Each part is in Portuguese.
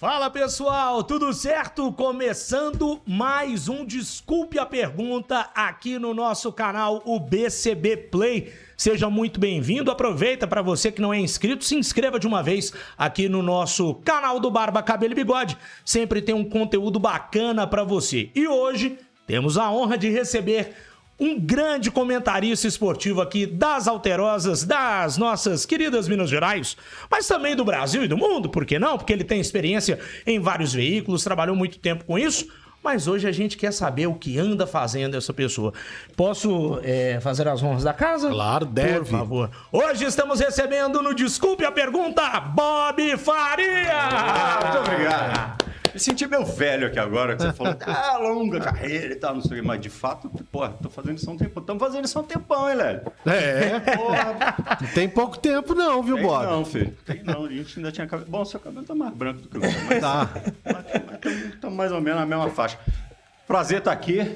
Fala pessoal, tudo certo? Começando mais um Desculpe a Pergunta aqui no nosso canal, o BCB Play. Seja muito bem-vindo, aproveita para você que não é inscrito, se inscreva de uma vez aqui no nosso canal do Barba, Cabelo e Bigode. Sempre tem um conteúdo bacana para você. E hoje temos a honra de receber um grande comentarista esportivo aqui das Alterosas, das nossas queridas Minas Gerais, mas também do Brasil e do mundo, por que não? Porque ele tem experiência em vários veículos, trabalhou muito tempo com isso, mas hoje a gente quer saber o que anda fazendo essa pessoa. Posso fazer as honras da casa? Claro, deve. Por favor. Hoje estamos recebendo no Desculpe a Pergunta, Bob Faria! Muito obrigado. Me senti meio velho aqui agora, que você falou, longa carreira e tal, não sei o que, mas de fato, porra, tô fazendo isso há um tempão. Estamos fazendo isso há um tempão, hein, Lélio? Porra. Não tem pouco tempo não, viu, Bob? Não, filho. Tem não, a gente ainda tinha cabelo. Bom, seu cabelo tá mais branco do que o meu, mas Tá. Estamos mais ou menos na mesma faixa. Prazer estar aqui,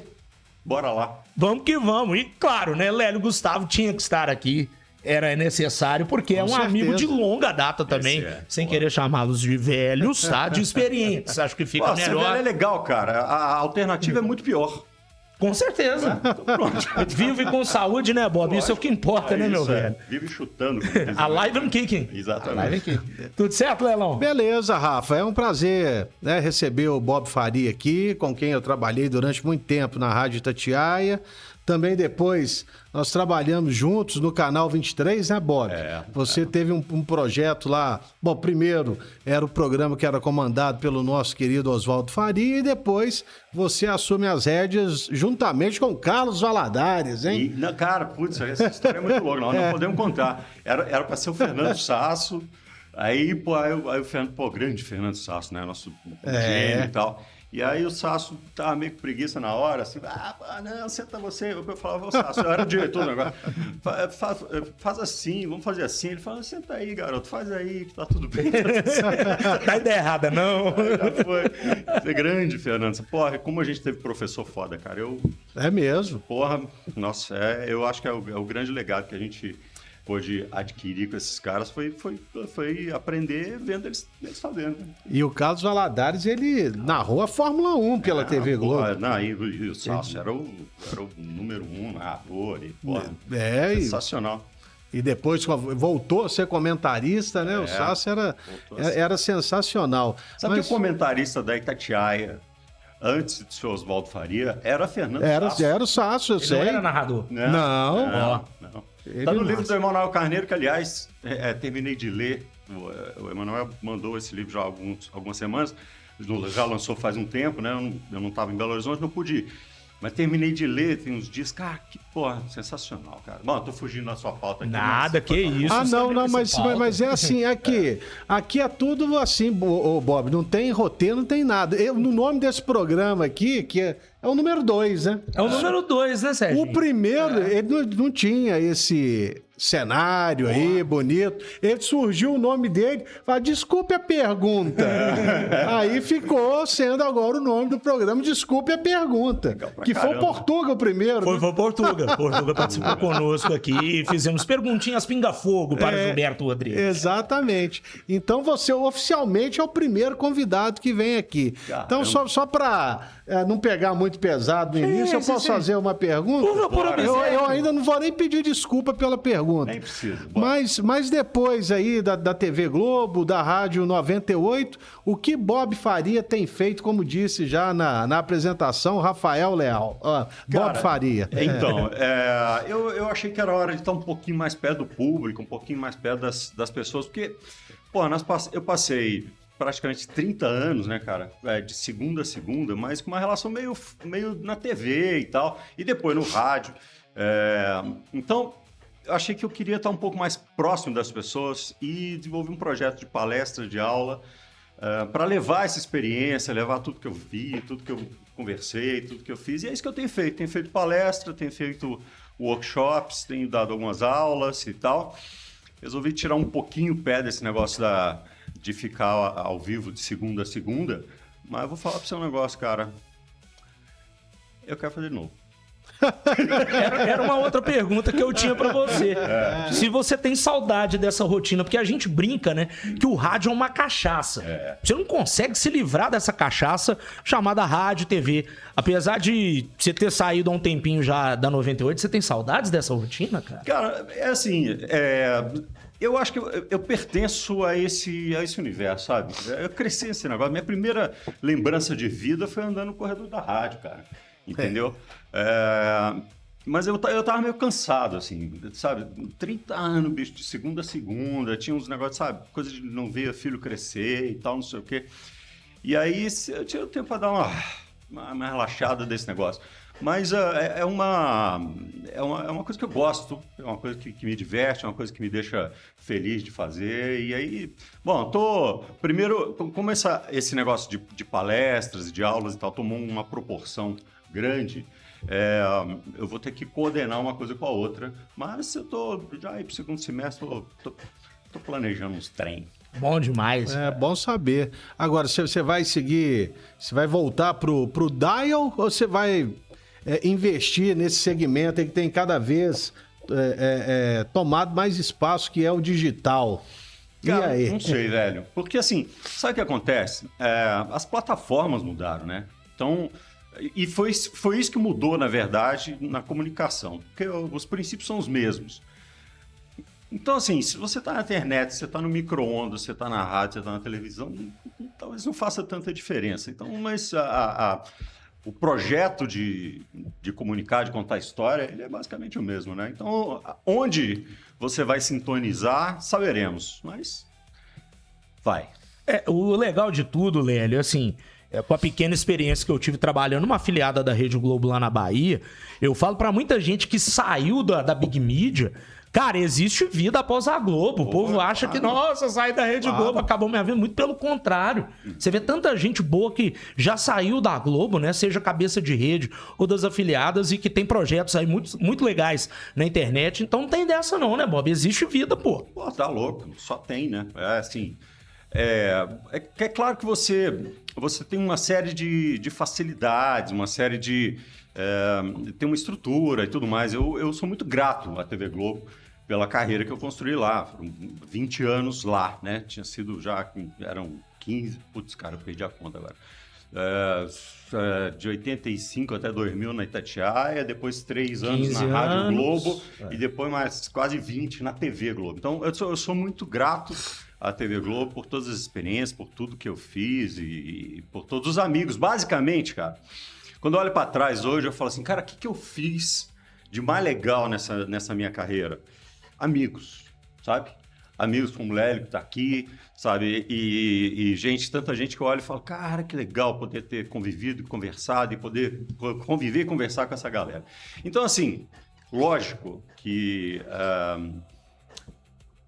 bora lá. Vamos que vamos. E claro, né, Lélio Gustavo tinha que estar aqui. Era necessário, porque é um certeza. amigo de longa data também, sem querer chamá-los de velhos, tá? De experientes. Acho que fica Ser melhor. velho é legal, cara. A alternativa é muito pior. Com certeza. Pronto. Vive com saúde, né, Bob? Isso é o que importa, né, meu isso, velho? Vive chutando. como diz o Alive and kicking. Exatamente. Alive and kicking. Tudo certo, Lelão? Beleza, Rafa. É um prazer, né, receber o Bob Faria aqui, com quem eu trabalhei durante muito tempo na Rádio Itatiaia. Também depois nós trabalhamos juntos no Canal 23, né, Bob? Você teve um projeto lá. Bom, primeiro era o programa que era comandado pelo nosso querido Oswaldo Faria e depois você assume as rédeas juntamente com Carlos Valadares, hein? Cara, putz, essa história é muito louca, nós não podemos contar. Era para ser o Fernando Sasso, aí o Fernando, grande Fernando Sasso, né, nosso gênio e tal. E aí o Sasso tava meio com preguiça na hora, assim, não, senta você. Eu falava, ô Sasso, eu era o diretor do negócio. Faz assim, vamos fazer assim. Ele falou, senta aí, garoto, faz aí, que tá tudo bem. Tá ideia errada, não. Já foi grande, Fernando. Porra, como a gente teve professor foda, cara. É mesmo. Porra, nossa, eu acho que é o grande legado que a gente pôde adquirir com esses caras foi aprender vendo eles fazendo. E o Carlos Valadares, ele narrou a Fórmula 1 pela TV Globo. E o Sasso era o número 1 narrador. Sensacional. E depois voltou a ser comentarista, né? O Sasso era sensacional. Sabe que o comentarista da Itatiaia, antes do seu Oswaldo Faria, era Fernando Sasso. Era o Sasso, eu Ele sei. não era narrador. Não. Tá no livro massa. do Emanuel Carneiro, que, aliás, terminei de ler. O Emanuel mandou esse livro já há algumas semanas. Já lançou faz um tempo, né? Eu não estava em Belo Horizonte, não pude ir. Mas terminei de ler, tem uns dias. Cara, que porra, sensacional, cara. Bom, eu tô fugindo da sua pauta aqui. Nada, que isso. Mas é assim, aqui é tudo assim, Bob, não tem roteiro, não tem nada. No nome desse programa aqui, que é o número 2, né? É o número 2, né, Sérgio? O primeiro, ele não tinha esse cenário aí, bonito. Ele surgiu o nome dele, fala, desculpe a pergunta. Aí ficou sendo agora o nome do programa, Desculpe a Pergunta. Que foi o Portuga o primeiro. Foi o Portuga. Portuga participou conosco aqui e fizemos perguntinhas pinga-fogo para Gilberto Rodrigues. Exatamente. Então você oficialmente é o primeiro convidado que vem aqui. Então só para não pegar muito pesado no início, eu posso fazer uma pergunta? Eu ainda não vou nem pedir desculpa pela pergunta. Nem precisa. Mas depois aí da TV Globo, da Rádio 98, o que Bob Faria tem feito, como disse já na apresentação, Rafael Leal? Bob Faria. Então, eu achei que era hora de estar um pouquinho mais perto do público, um pouquinho mais perto das pessoas, porque, eu passei praticamente 30 anos, né, cara, de segunda a segunda, mas com uma relação meio na TV e tal, e depois no rádio. Então, eu achei que eu queria estar um pouco mais próximo das pessoas e desenvolver um projeto de palestra, de aula, para levar essa experiência, levar tudo que eu vi, tudo que eu conversei, tudo que eu fiz. E é isso que eu tenho feito. Tenho feito palestra, tenho feito workshops, tenho dado algumas aulas e tal. Resolvi tirar um pouquinho o pé desse negócio de ficar ao vivo de segunda a segunda, mas eu vou falar para você um negócio, cara. Eu quero fazer de novo. Era uma outra pergunta que eu tinha pra você. Se você tem saudade dessa rotina, porque a gente brinca, né, que o rádio é uma cachaça. Você não consegue se livrar dessa cachaça chamada rádio, TV. Apesar de você ter saído há um tempinho já da 98, você tem saudades dessa rotina, cara? Cara, é assim, eu acho que eu pertenço a esse universo, sabe? Eu cresci nesse negócio. Minha primeira lembrança de vida foi andando no corredor da rádio, cara. Entendeu? Mas eu tava meio cansado, assim, sabe? 30 anos, bicho, de segunda a segunda, tinha uns negócios, sabe? Coisa de não ver filho crescer e tal, não sei o quê. E aí eu tinha tempo para dar uma relaxada desse negócio. Mas é uma coisa que eu gosto, é uma coisa que me diverte, é uma coisa que me deixa feliz de fazer. E aí, bom, primeiro, como esse negócio de palestras e de aulas e tal tomou uma proporção grande, eu vou ter que coordenar uma coisa com a outra. Mas eu tô já aí pro segundo semestre, tô planejando uns trem. Bom demais. É bom saber. Agora, você vai seguir, você vai voltar pro Dial ou você vai investir nesse segmento aí que tem cada vez tomado mais espaço, que é o digital? Cara, e aí? Não sei, velho. Porque assim, sabe o que acontece? As plataformas mudaram, né? Então, e foi isso que mudou, na verdade, na comunicação. Porque os princípios são os mesmos. Então, assim, se você está na internet, você está no micro-ondas, você está na rádio, você está na televisão, talvez não faça tanta diferença. Então, mas o projeto de comunicar, de contar história, ele é basicamente o mesmo, né? Então, onde você vai sintonizar, saberemos, mas vai. O legal de tudo, Lélio, assim, com a pequena experiência que eu tive trabalhando numa afiliada da Rede Globo lá na Bahia, eu falo pra muita gente que saiu da Big Media. Cara, existe vida após a Globo. O povo acha que, nossa, sair da Rede Globo acabou minha vida. Muito pelo contrário. Você vê tanta gente boa que já saiu da Globo, né? Seja cabeça de rede ou das afiliadas, e que tem projetos aí muito, muito legais na internet. Então não tem dessa não, né, Bob? Existe vida, pô. Pô, tá louco. Só tem, né? É claro que você tem uma série de facilidades, uma série de... tem uma estrutura e tudo mais. Eu sou muito grato à TV Globo pela carreira que eu construí lá. Foram 20 anos lá, né? Tinha sido eram 15... Putz, cara, eu perdi a conta agora. De 85 até 2000 na Itatiaia, depois 3 anos na Rádio Globo e depois mais quase 20 na TV Globo. Então, eu sou muito grato à TV Globo por todas as experiências, por tudo que eu fiz e por todos os amigos. Basicamente, cara, quando eu olho para trás hoje, eu falo assim, cara, o que eu fiz de mais legal nessa minha carreira? Amigos, sabe? Amigos como o Lélio, que tá aqui, sabe? E tanta gente que eu olho e falo, cara, que legal poder ter convivido, conversado e poder conviver e conversar com essa galera. Então, assim, lógico que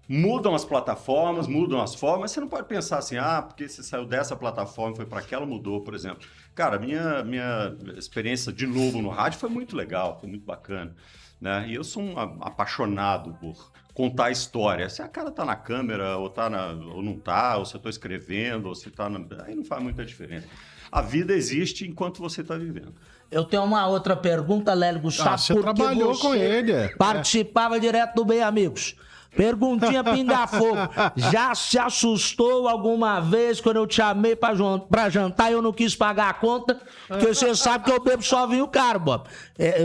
mudam as plataformas, mudam as formas. Você não pode pensar assim, porque você saiu dessa plataforma, foi para aquela, mudou, por exemplo. Cara, minha experiência de novo no rádio foi muito legal, foi muito bacana, né? E eu sou um apaixonado por contar a história. Se a cara tá na câmera, ou não tá, ou se eu tô escrevendo, ou se tá aí não faz muita diferença. A vida existe enquanto você tá vivendo. Eu tenho uma outra pergunta, Lélio Gustavo. Você trabalhou com ele. Participava direto do Bem Amigos. Perguntinha pinga-fogo. Já se assustou alguma vez quando eu te chamei pra jantar e eu não quis pagar a conta? Porque você sabe que eu bebo só vinho caro, Bob.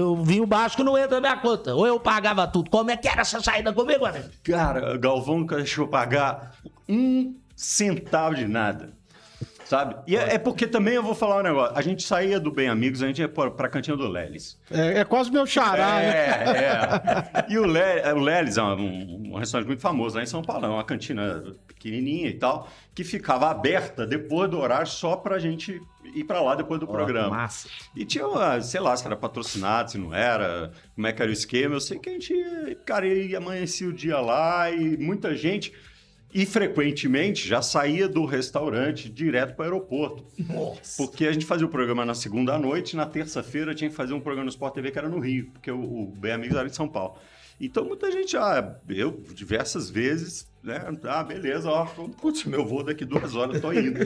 O vinho baixo que não entra na minha conta. Ou eu pagava tudo. Como é que era essa saída comigo, amigo? Cara, Galvão nunca deixou pagar 1 centavo de nada. Sabe? E é porque também eu vou falar um negócio. A gente saía do Bem Amigos, a gente ia pra Cantina do Lelis. É quase meu xará, né? E o Lelis é um restaurante muito famoso lá em São Paulo. É uma cantina pequenininha e tal, que ficava aberta depois do horário só pra gente ir pra lá depois do programa. Massa. E tinha, sei lá, se era patrocinado, se não era, como é que era o esquema. Eu sei que a gente, cara, ia amanhecer o dia lá e muita gente... E frequentemente já saía do restaurante direto para o aeroporto. Nossa. Porque a gente fazia o programa na segunda à noite, na terça-feira tinha que fazer um programa no Sport TV que era no Rio, porque o Bem Amigos era em São Paulo. Então muita gente, eu diversas vezes, né? Beleza, putz, meu voo daqui 2 horas, tô indo.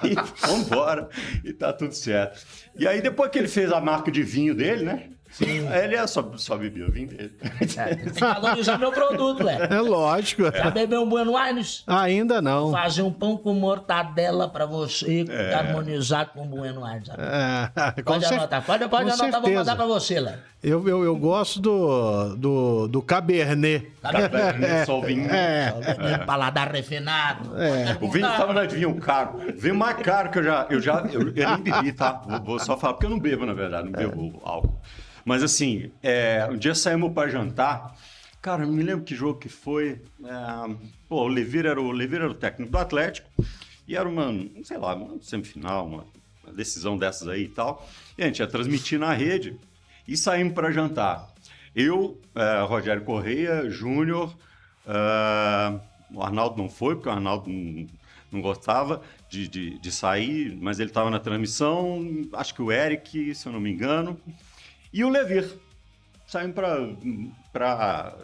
E vambora, e tá tudo certo. E aí depois que ele fez a marca de vinho dele, né? Sim. Aí ele só bebia o vinho dele. Tem que valorizar meu produto, velho. É lógico. Já bebeu um Buenos Aires? Ainda não. Fazer um pão com mortadela pra você, harmonizar com Buenos Aires. Pode anotar, pode anotar, vou mandar pra você, Léo. Eu gosto do Cabernet. Cabernet Sauvignon. Paladar refinado. O vinho estava na de vinho caro. Vinho mais caro que eu nem bebi, tá? Vou só falar, porque eu não bebo, na verdade, não bebo álcool. Mas assim, um dia saímos para jantar, cara, não me lembro que jogo que foi. O Levir era o técnico do Atlético, e era uma semifinal, uma decisão dessas aí e tal. E a gente ia transmitir na rede e saímos para jantar. Eu, Rogério Correia, Júnior, o Arnaldo não foi, porque o Arnaldo não gostava de sair, mas ele estava na transmissão, acho que o Eric, se eu não me engano, e o Levir. Saímos para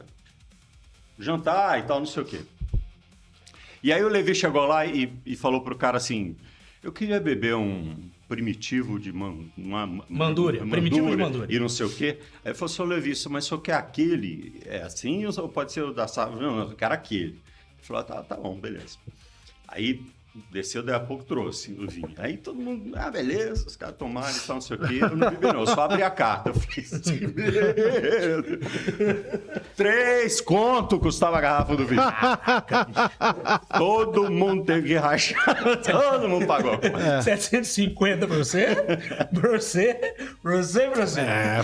jantar e tal, não sei o quê. E aí o Levir chegou lá e falou pro cara assim, eu queria beber um primitivo de Mandúria, primitivo de mandúria. E não sei o quê. Aí ele falou, seu Levi, mas só quer aquele assim ou pode ser o da sala? Não, eu quero aquele. Ele falou, tá bom, beleza. Aí desceu, daí a pouco trouxe o vinho. Aí todo mundo, beleza, os caras tomaram e tal, não sei o quê. Eu não bebi não, eu só abri a carta. Eu fiz assim, 3 conto custava a garrafa do vinho. Todo mundo teve que rachar, todo mundo pagou. 750 pra você? Pra você?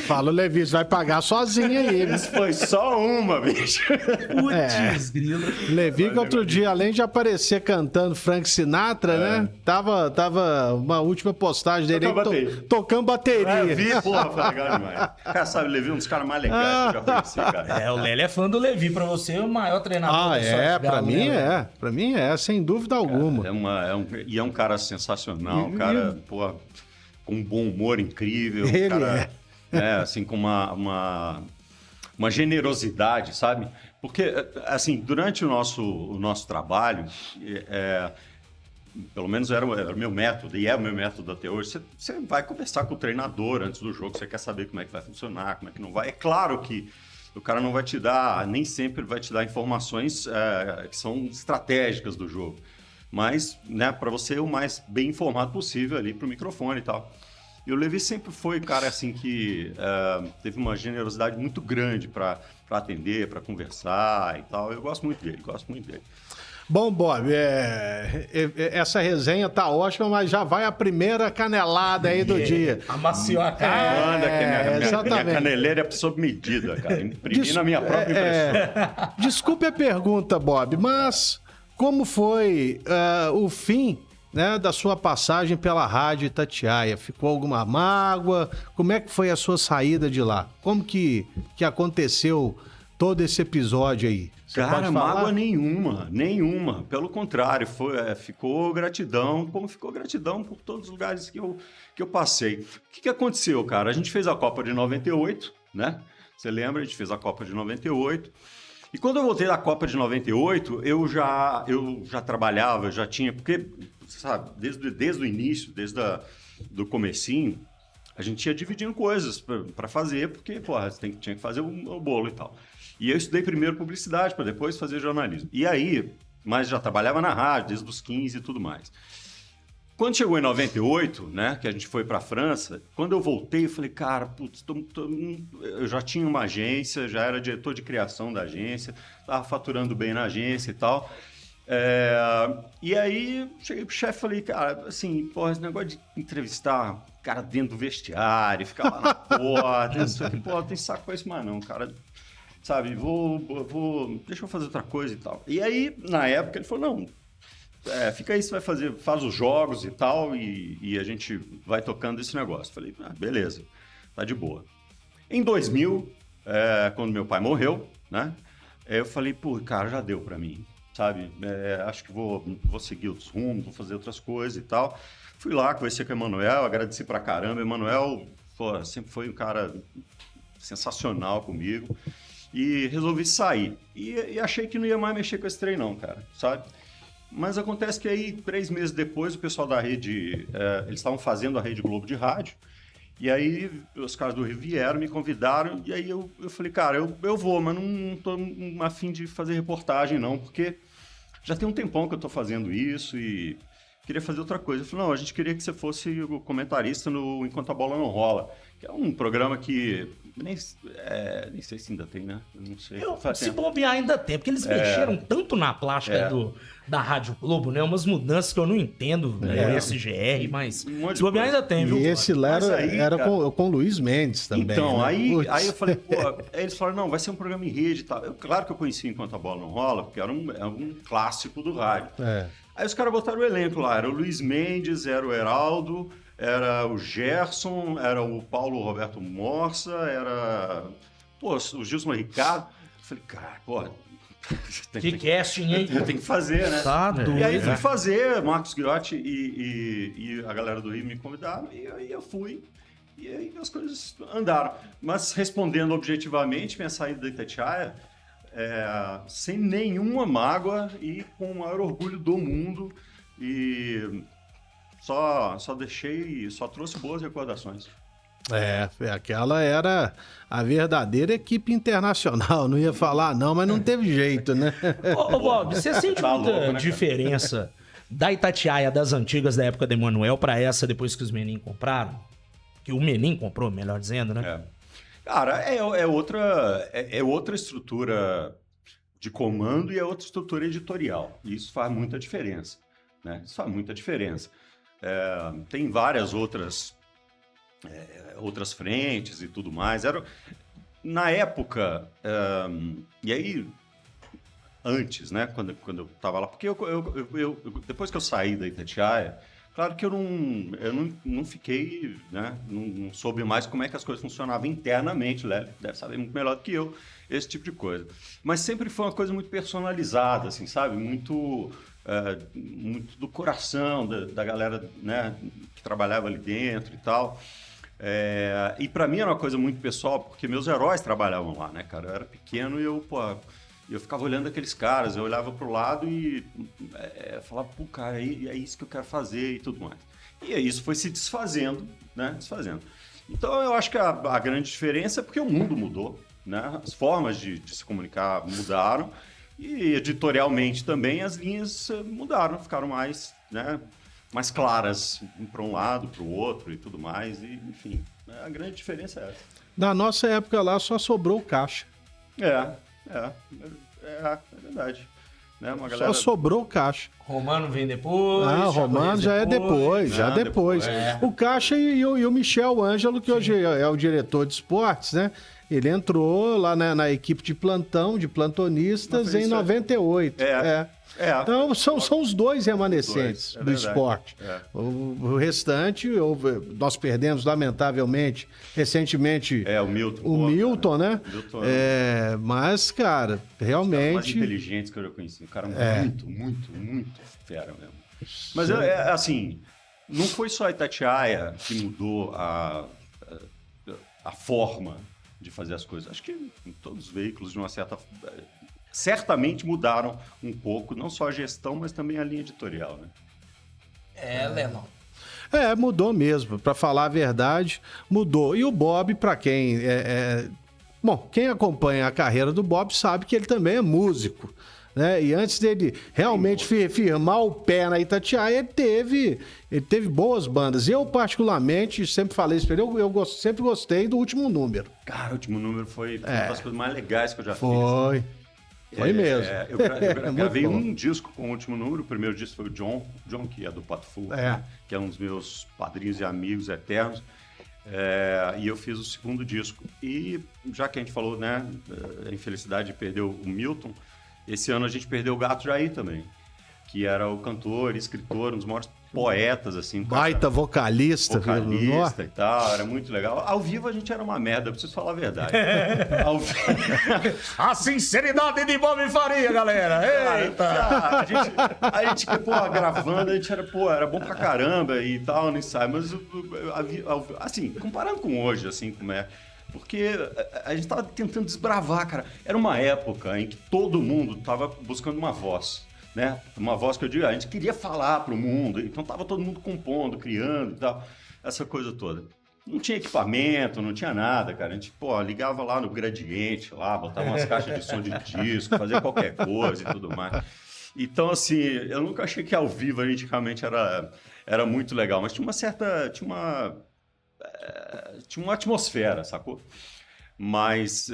Fala o Levi, você vai pagar sozinho aí. Isso foi só uma, bicho. Putz, grilo. Levi que outro dia, além de aparecer cantando Frank Sinatra, né? Tava uma última postagem dele tocando bateria. Vi, porra, foi legal demais. Cara, sabe, o Levi é um dos caras mais legais que eu já conheci, cara. O Lélio é fã do Levi, pra você é o maior treinador. Pra mim sem dúvida alguma. É um cara sensacional, um cara, porra, com um bom humor incrível. Ele cara, assim, com uma generosidade, sabe? Porque, assim, durante o nosso trabalho, pelo menos era o meu método, e é o meu método até hoje, você vai conversar com o treinador antes do jogo, você quer saber como é que vai funcionar, como é que não vai. É claro que o cara não vai te dar, nem sempre vai te dar informações que são estratégicas do jogo, mas, né, para você ser o mais bem informado possível ali pro microfone e tal. E o Levi sempre foi, cara, assim, que teve uma generosidade muito grande para atender, para conversar e tal. Eu gosto muito dele. Bom, Bob, essa resenha tá ótima, mas já vai a primeira canelada aí do dia. Amaciou a cara. Manda que minha caneleira é sob medida, cara. Imprimi na minha própria impressora. Desculpe a pergunta, Bob, mas como foi o fim, né, da sua passagem pela Rádio Itatiaia? Ficou alguma mágoa? Como é que foi a sua saída de lá? Como que aconteceu todo esse episódio aí? Você cara, mágoa nenhuma. Pelo contrário, ficou gratidão, como ficou gratidão por todos os lugares que eu passei. O que aconteceu, cara? A gente fez a Copa de 98, né? Você lembra? A gente fez a Copa de 98. E quando eu voltei da Copa de 98, eu já trabalhava, já tinha... Porque, sabe, desde o início, do comecinho, a gente ia dividindo coisas para fazer, porque, porra, você tinha que fazer o bolo e tal. E eu estudei primeiro publicidade, para depois fazer jornalismo. E aí, mas já trabalhava na rádio, desde os 15 e tudo mais. Quando chegou em 98, né, que a gente foi para a França, quando eu voltei, eu falei, cara, putz, eu já tinha uma agência, já era diretor de criação da agência, estava faturando bem na agência e tal. E aí, cheguei pro chefe e falei, cara, assim, porra, esse negócio de entrevistar cara dentro do vestiário, ficar lá na porta, isso aqui, porra, tem saco pra isso, mas não, cara, sabe, deixa eu fazer outra coisa e tal. E aí, na época, ele falou, não, fica aí, você faz os jogos e tal, e a gente vai tocando esse negócio. Falei, beleza, tá de boa. Em 2000, quando meu pai morreu, né, eu falei, pô, cara, já deu pra mim. sabe? Acho que vou seguir outros rumos, vou fazer outras coisas e tal. Fui lá, conversei com o Emanuel, agradeci pra caramba. Emanuel, sempre foi um cara sensacional comigo. E resolvi sair. E achei que não ia mais mexer com esse trem não, cara, sabe? Mas acontece que aí, 3 meses depois, o pessoal da rede, eles estavam fazendo a Rede Globo de rádio, e aí os caras do Rio vieram, me convidaram, e aí eu falei, cara, eu vou, mas não tô a fim de fazer reportagem não, porque já tem um tempão que eu tô fazendo isso e queria fazer outra coisa. Eu falei, não, a gente queria que você fosse o comentarista no Enquanto a Bola Não Rola, que é um programa que nem sei se ainda tem, né? Eu não sei. Se bobear ainda tem, porque eles mexeram tanto na plástica da Rádio Globo, né? Umas mudanças que eu não entendo, né? O SGR, mas se bobear ainda tem, viu? E esse lá era com o Luiz Mendes também. Então, né? aí eu falei, aí eles falaram, não, vai ser um programa em rede e tal. Claro que eu conheci Enquanto a Bola Não Rola, porque era um clássico do rádio. Aí os caras botaram o elenco lá, era o Luiz Mendes, era o Heraldo, era o Gerson, era o Paulo Roberto Morsa, era o Gilson Ricardo. Eu falei, cara, que casting, hein? Tem que fazer, né? Tá doido. E aí fui fazer, Marcos Ghiotti e a galera do Rio me convidaram, e aí eu fui. E aí as coisas andaram. Mas respondendo objetivamente, minha saída da Itatiaia, sem nenhuma mágoa e com o maior orgulho do mundo. E só trouxe boas recordações. Aquela era a verdadeira equipe internacional. Não ia falar não, mas não teve jeito, né? Ô Bob, você sente Tá muita louco, né, diferença da Itatiaia das antigas da época do Emanuel pra essa depois que os Menin compraram? Que o Menin comprou, melhor dizendo, né? Cara, é outra estrutura de comando e é outra estrutura editorial. E isso faz muita diferença, né? Isso faz muita diferença. Tem várias outras frentes e tudo mais. Na época, e aí antes, né, quando eu estava lá, porque eu depois que eu saí da Itatiaia, claro que eu não fiquei, né, não soube mais como é que as coisas funcionavam internamente, né? Deve saber muito melhor do que eu, esse tipo de coisa. Mas sempre foi uma coisa muito personalizada, assim, sabe? Muito do coração da galera, né, que trabalhava ali dentro e tal. E para mim era uma coisa muito pessoal, porque meus heróis trabalhavam lá, né, cara? Eu era pequeno e eu ficava olhando aqueles caras, eu olhava pro lado e falava, pô, cara, é isso que eu quero fazer e tudo mais. E aí isso foi se desfazendo, né? Desfazendo. Então eu acho que a grande diferença é porque o mundo mudou, né? As formas de se comunicar mudaram e editorialmente também as linhas mudaram, ficaram mais, né, mais claras para um lado, para o outro e tudo mais. E, enfim, a grande diferença é essa. Na nossa época lá só sobrou o Caixa. É verdade. Né? Uma galera... Só sobrou o Caixa. Romano vem depois. O Romano já é depois. O Caixa e o Michel Ângelo, que hoje é o diretor de esportes, né? Ele entrou lá na equipe de plantão, de plantonistas, em 98. Então, são os dois remanescentes do esporte. O restante, nós perdemos, lamentavelmente, recentemente... o Milton. Né? Milton mas, cara, realmente... Os mais inteligentes que eu já conheci. O cara muito fera mesmo. Mas, assim, não foi só a Itatiaia que mudou a forma de fazer as coisas. Acho que todos os veículos, de uma certa... certamente mudaram um pouco, não só a gestão, mas também a linha editorial, né? Lennon. Mudou mesmo. Para falar a verdade, mudou. E o Bob, para quem... Bom, quem acompanha a carreira do Bob sabe que ele também é músico, né? E antes dele realmente firmar o pé na Itatiaia, ele teve boas bandas. Eu, particularmente, sempre falei isso pra ele, eu sempre gostei do Último Número. Cara, o Último Número foi uma das coisas mais legais que eu já fiz. Foi mesmo. Eu gravei um disco com o Último Número. O primeiro disco foi o John, que é do Pato Fu, que é um dos meus padrinhos e amigos eternos. E eu fiz o segundo disco. E já que a gente falou, né, a infelicidade de perder o Milton, esse ano a gente perdeu o Gato Jair também. que era o cantor, escritor, um dos maiores poetas, assim. Baita vocalista e tal, era muito legal. Ao vivo a gente era uma merda, preciso falar a verdade. Ao vivo... A sinceridade de Bob Faria, galera! Eita! A gente gravando, a gente era bom pra caramba e tal, no ensaio, mas assim, comparando com hoje, assim, como é. Porque a gente tava tentando desbravar, cara. Era uma época em que todo mundo tava buscando uma voz. Né? Uma voz que eu digo, a gente queria falar para o mundo, então tava todo mundo compondo, criando e tal, essa coisa toda. Não tinha equipamento, não tinha nada, cara. A gente, ligava lá no Gradiente, lá, botava umas caixas de som de disco, fazia qualquer coisa e tudo mais. Então, assim, eu nunca achei que ao vivo a gente realmente era muito legal, mas tinha uma certa... tinha uma atmosfera, sacou? Mas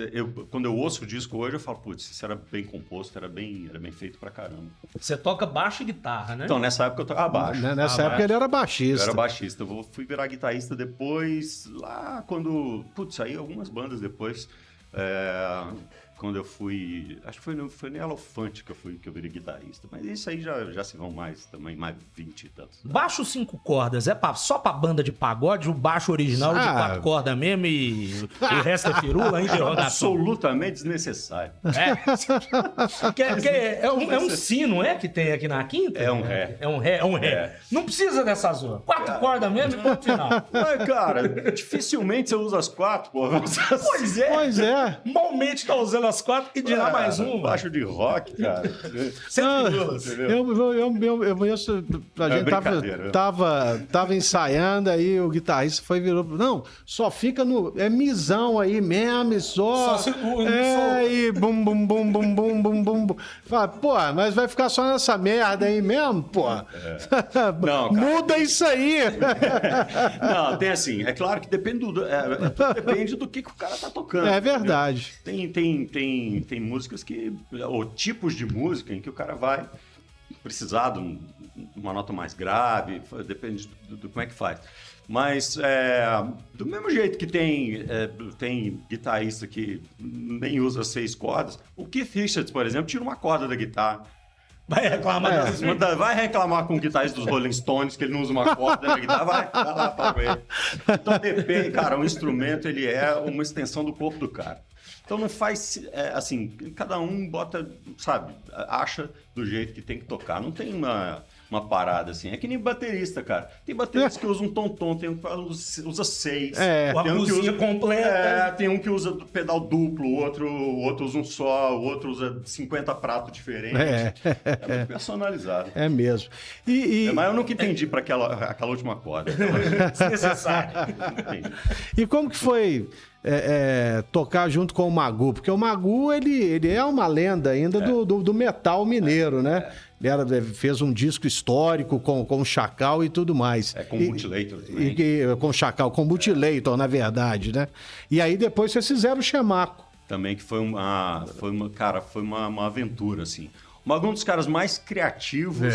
quando eu ouço o disco hoje, eu falo, putz, isso era bem composto, era bem feito pra caramba. Você toca baixo e guitarra, né? Então, nessa época eu tocava baixo. Nessa época ele era baixista. Eu era baixista. Eu fui virar guitarrista depois, lá quando... Putz, aí algumas bandas depois. Quando eu fui... Acho que foi no Elefante que eu virei guitarrista. Mas isso aí já se vão mais 20 e tantos. Baixo 5 cordas, só pra banda de pagode, o baixo original de 4 cordas mesmo e o resto é firula, interrogação. Absolutamente desnecessário. É um si, não é? Que tem aqui na quinta? É um ré. É um ré. Não precisa dessa zona. 4 cordas mesmo e ponto final. Mas, cara, dificilmente você usa as 4, pô. Pois é. Malmente tá usando as 4 e dirá mais uma. Baixo de rock, cara. A gente tava ensaiando, aí o guitarrista virou. Não, só fica no. É misão aí mesmo, só. E bum, bum, bum, bum, bum, bum, bum. Fala, pô, mas vai ficar só nessa merda aí mesmo, pô? Não, cara. Muda isso aí. Não, tem assim, é claro que depende do que o cara tá tocando. É verdade. Tem músicas ou tipos de música em que o cara vai precisar de uma nota mais grave, depende do como é que faz. Mas do mesmo jeito que tem guitarrista que nem usa 6 cordas, o Keith Richards, por exemplo, tira uma corda da guitarra. Vai reclamar. Vai reclamar com o guitarrista dos Rolling Stones que ele não usa uma corda na guitarra, vai lá, fala com ele. Então depende, cara, o instrumento ele é uma extensão do corpo do cara. Então não faz, assim, cada um bota, sabe, acha do jeito que tem que tocar. Não tem uma parada assim. É que nem baterista, cara. Tem baterista que usa um tom-tom, tem um que usa 6. Uma cozinha completa. Tem um que usa pedal duplo, o outro usa um só, o outro usa 50 pratos diferentes. É muito personalizado. É mesmo. Mas eu nunca entendi para aquela última corda. Desnecessário. E como que foi tocar junto com o Magu? Porque o Magu, ele é uma lenda ainda do metal mineiro, né? Ele fez um disco histórico com o Chacal e tudo mais. Com Mutilator também. Com o Chacal, com Mutilator, na verdade, né? E aí depois vocês fizeram o Chamaco. Também que foi uma aventura, assim. O Magu é um dos caras mais criativos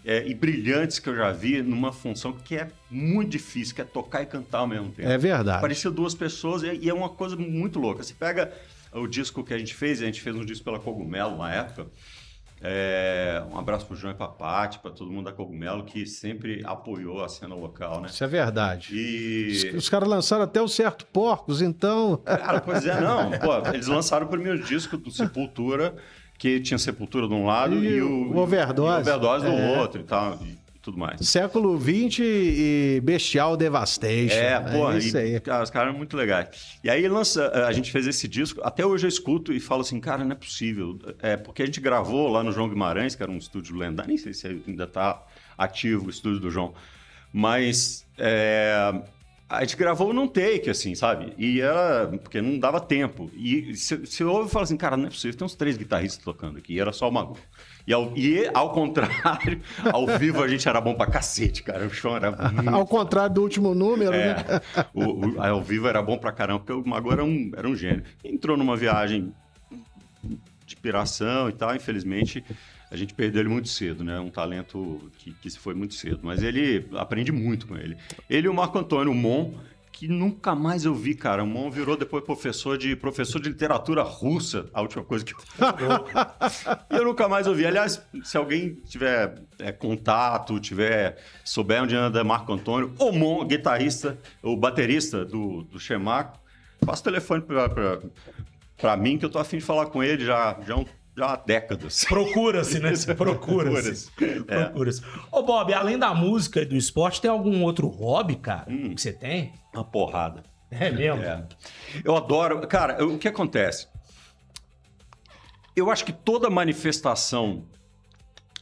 e brilhantes que eu já vi numa função que é muito difícil, que é tocar e cantar ao mesmo tempo. É verdade. Parecia 2 pessoas e é uma coisa muito louca. Você pega o disco que a gente fez um disco pela Cogumelo na época. Um abraço pro João e pra Paty, pra todo mundo da Cogumelo, que sempre apoiou a cena local, né? Isso é verdade. E... Os caras lançaram até o Certo Porcos, então... Cara, pois não. Pô, eles lançaram o primeiro disco do Sepultura, que tinha Sepultura de um lado e o Overdose. E o Overdose do outro e tal, e tudo mais. Século XX e Bestial Devastation. É isso aí. Cara, os caras eram muito legais. E aí a gente fez esse disco, até hoje eu escuto e falo assim, cara, não é possível. Porque a gente gravou lá no João Guimarães, que era um estúdio lendário, nem sei se ainda está ativo o estúdio do João, mas... a gente gravou num take, assim, sabe? E era... Porque não dava tempo. E você ouve e fala assim, cara, não é possível, tem uns 3 guitarristas tocando aqui. E era só o Magu. E ao contrário, ao vivo a gente era bom pra cacete, cara. O show era muito... Ao contrário do último número, né? Ao vivo era bom pra caramba, porque o Magu era um gênio. Entrou numa viagem de piração e tal, infelizmente... A gente perdeu ele muito cedo, né? Um talento que se foi muito cedo. Mas ele aprende muito com ele. Ele e o Marco Antônio Mon, que nunca mais eu vi, cara. O Mon virou depois professor de literatura russa, a última coisa que eu E eu nunca mais ouvi. Aliás, se alguém tiver contato, souber onde anda Marco Antônio, o Mon, guitarrista, o baterista do Chemaco, passa o telefone pra mim, que eu tô afim de falar com ele já há décadas. Procura-se, né? Procura-se. Ô, Bob, além da música e do esporte, tem algum outro hobby, cara, que você tem? Uma porrada. É mesmo? Eu adoro... Cara, o que acontece? Eu acho que toda manifestação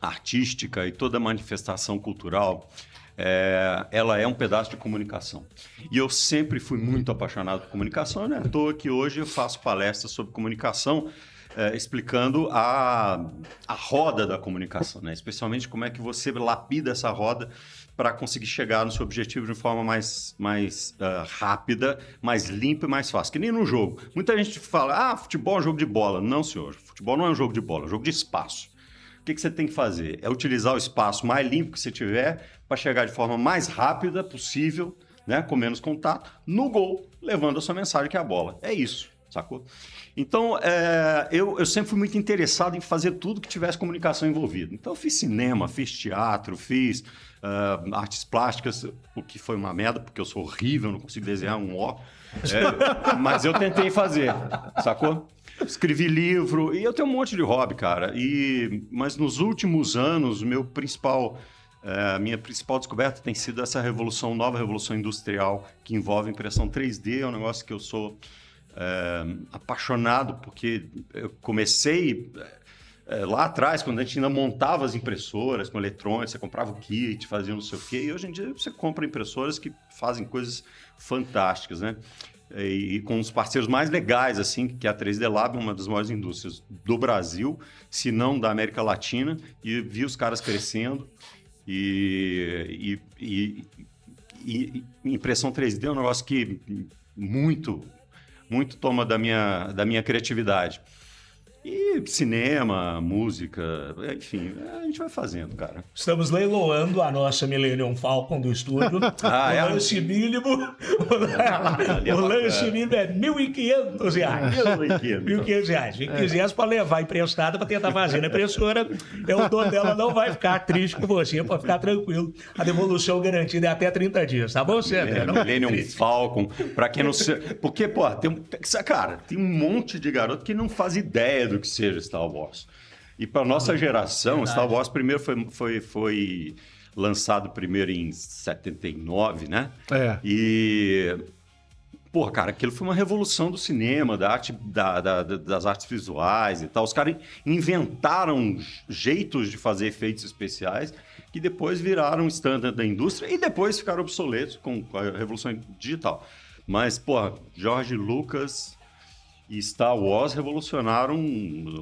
artística e toda manifestação cultural, ela é um pedaço de comunicação. E eu sempre fui muito apaixonado por comunicação, né? À toa que hoje eu faço palestras sobre comunicação, explicando a roda da comunicação, né? Especialmente como é que você lapida essa roda para conseguir chegar no seu objetivo de uma forma mais rápida, mais limpa e mais fácil. Que nem no jogo. Muita gente fala, futebol é um jogo de bola. Não, senhor. Futebol não é um jogo de bola, é um jogo de espaço. O que você tem que fazer? É utilizar o espaço mais limpo que você tiver para chegar de forma mais rápida possível, né? Com menos contato, no gol, levando a sua mensagem, que é a bola. É isso, sacou? Então, eu sempre fui muito interessado em fazer tudo que tivesse comunicação envolvida. Então, eu fiz cinema, fiz teatro, fiz artes plásticas, o que foi uma merda, porque eu sou horrível, não consigo desenhar um O. Mas eu tentei fazer, sacou? Escrevi livro, e eu tenho um monte de hobby, cara. Mas nos últimos anos, a minha principal descoberta tem sido essa nova revolução industrial, que envolve impressão 3D, é um negócio que eu sou apaixonado, porque eu comecei lá atrás, quando a gente ainda montava as impressoras com eletrônicos, você comprava o kit, fazia não sei o quê, e hoje em dia você compra impressoras que fazem coisas fantásticas, né? E com os parceiros mais legais, assim, que é a 3D Lab, uma das maiores indústrias do Brasil, se não da América Latina, e vi os caras crescendo, e impressão 3D é um negócio que muito toma da minha criatividade. E cinema, música, enfim, a gente vai fazendo, cara. Estamos leiloando a nossa Millennium Falcon do estúdio. O lanche mínimo... O lanche mínimo é R$1.500. R$1.500. Quem quiser pode levar emprestada para tentar fazer na impressora. O dono dela não vai ficar triste com você, pode ficar tranquilo. A devolução garantida é até 30 dias, tá bom, Sandra? Millennium Falcon, pra quem não sei... Porque, pô, tem um monte de garoto que não faz ideia do que seja Star Wars. E para nossa geração, verdade. Star Wars primeiro foi lançado primeiro em 79, né? E... Pô, cara, aquilo foi uma revolução do cinema, da arte, das artes visuais e tal. Os caras inventaram jeitos de fazer efeitos especiais que depois viraram standard da indústria e depois ficaram obsoletos com a revolução digital. Mas, pô, George Lucas e Star Wars revolucionaram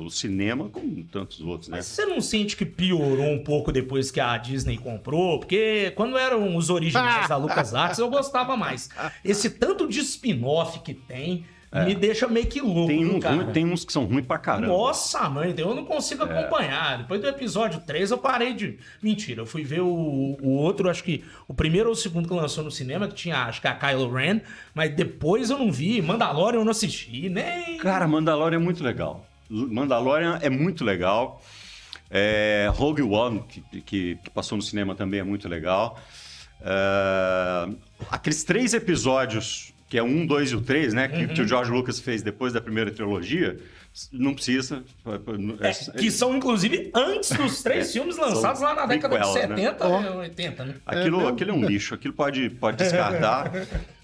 o cinema como tantos outros, né? Mas você não sente que piorou um pouco depois que a Disney comprou? Porque quando eram os originais da LucasArts, eu gostava mais. Esse tanto de spin-off que tem... me deixa meio que louco, tem uns que são ruins pra caramba. Nossa, mãe, eu não consigo acompanhar. Depois do episódio 3, eu parei de... Mentira, eu fui ver o outro, acho que o primeiro ou o segundo que lançou no cinema, que tinha, acho que a Kylo Ren, mas depois eu não vi. Mandalorian eu não assisti, nem... Cara, Mandalorian é muito legal. Rogue One, que passou no cinema também, é muito legal. Aqueles 3 episódios... que é 1, 2 e o 3, né? Que o George Lucas fez depois da primeira trilogia, não precisa. Que são, inclusive, antes dos 3 filmes lançados lá na década de 70 e 80, né? Aquilo é um lixo, aquilo pode descartar.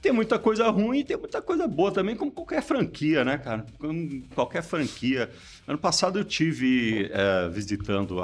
Tem muita coisa ruim e tem muita coisa boa também, como qualquer franquia, né, cara? Como qualquer franquia. Ano passado eu tive visitando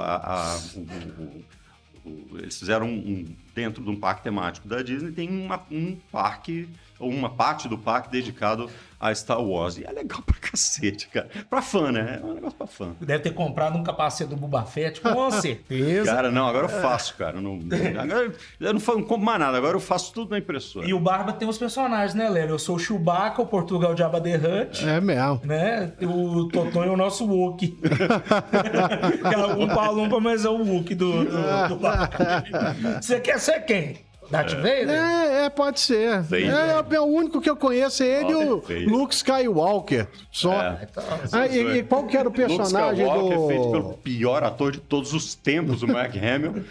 eles fizeram dentro de um parque temático da Disney, tem um parque, ou uma parte do parque dedicado a Star Wars. E é legal pra cacete, cara. Pra fã, né? É um negócio pra fã. Deve ter comprado um capacete do Boba Fett, com certeza. Cara, não, agora eu faço, cara. Agora eu não compro mais nada, agora eu faço tudo na impressora. E o Barba tem os personagens, né, Léo? Eu sou o Chewbacca, o Portugal Jabba the Hutt. É mesmo. Né? O Totonho é o nosso Wookie. Que é um palumpa, mas é o Wookie do Barba. Você quer ser quem? Darth Vader? Pode ser. Vader. É o único que eu conheço, é ele e o Vader. Luke Skywalker. Só. E qual que era o personagem Luke Skywalker do... feito pelo pior ator de todos os tempos, o Mark Hamill.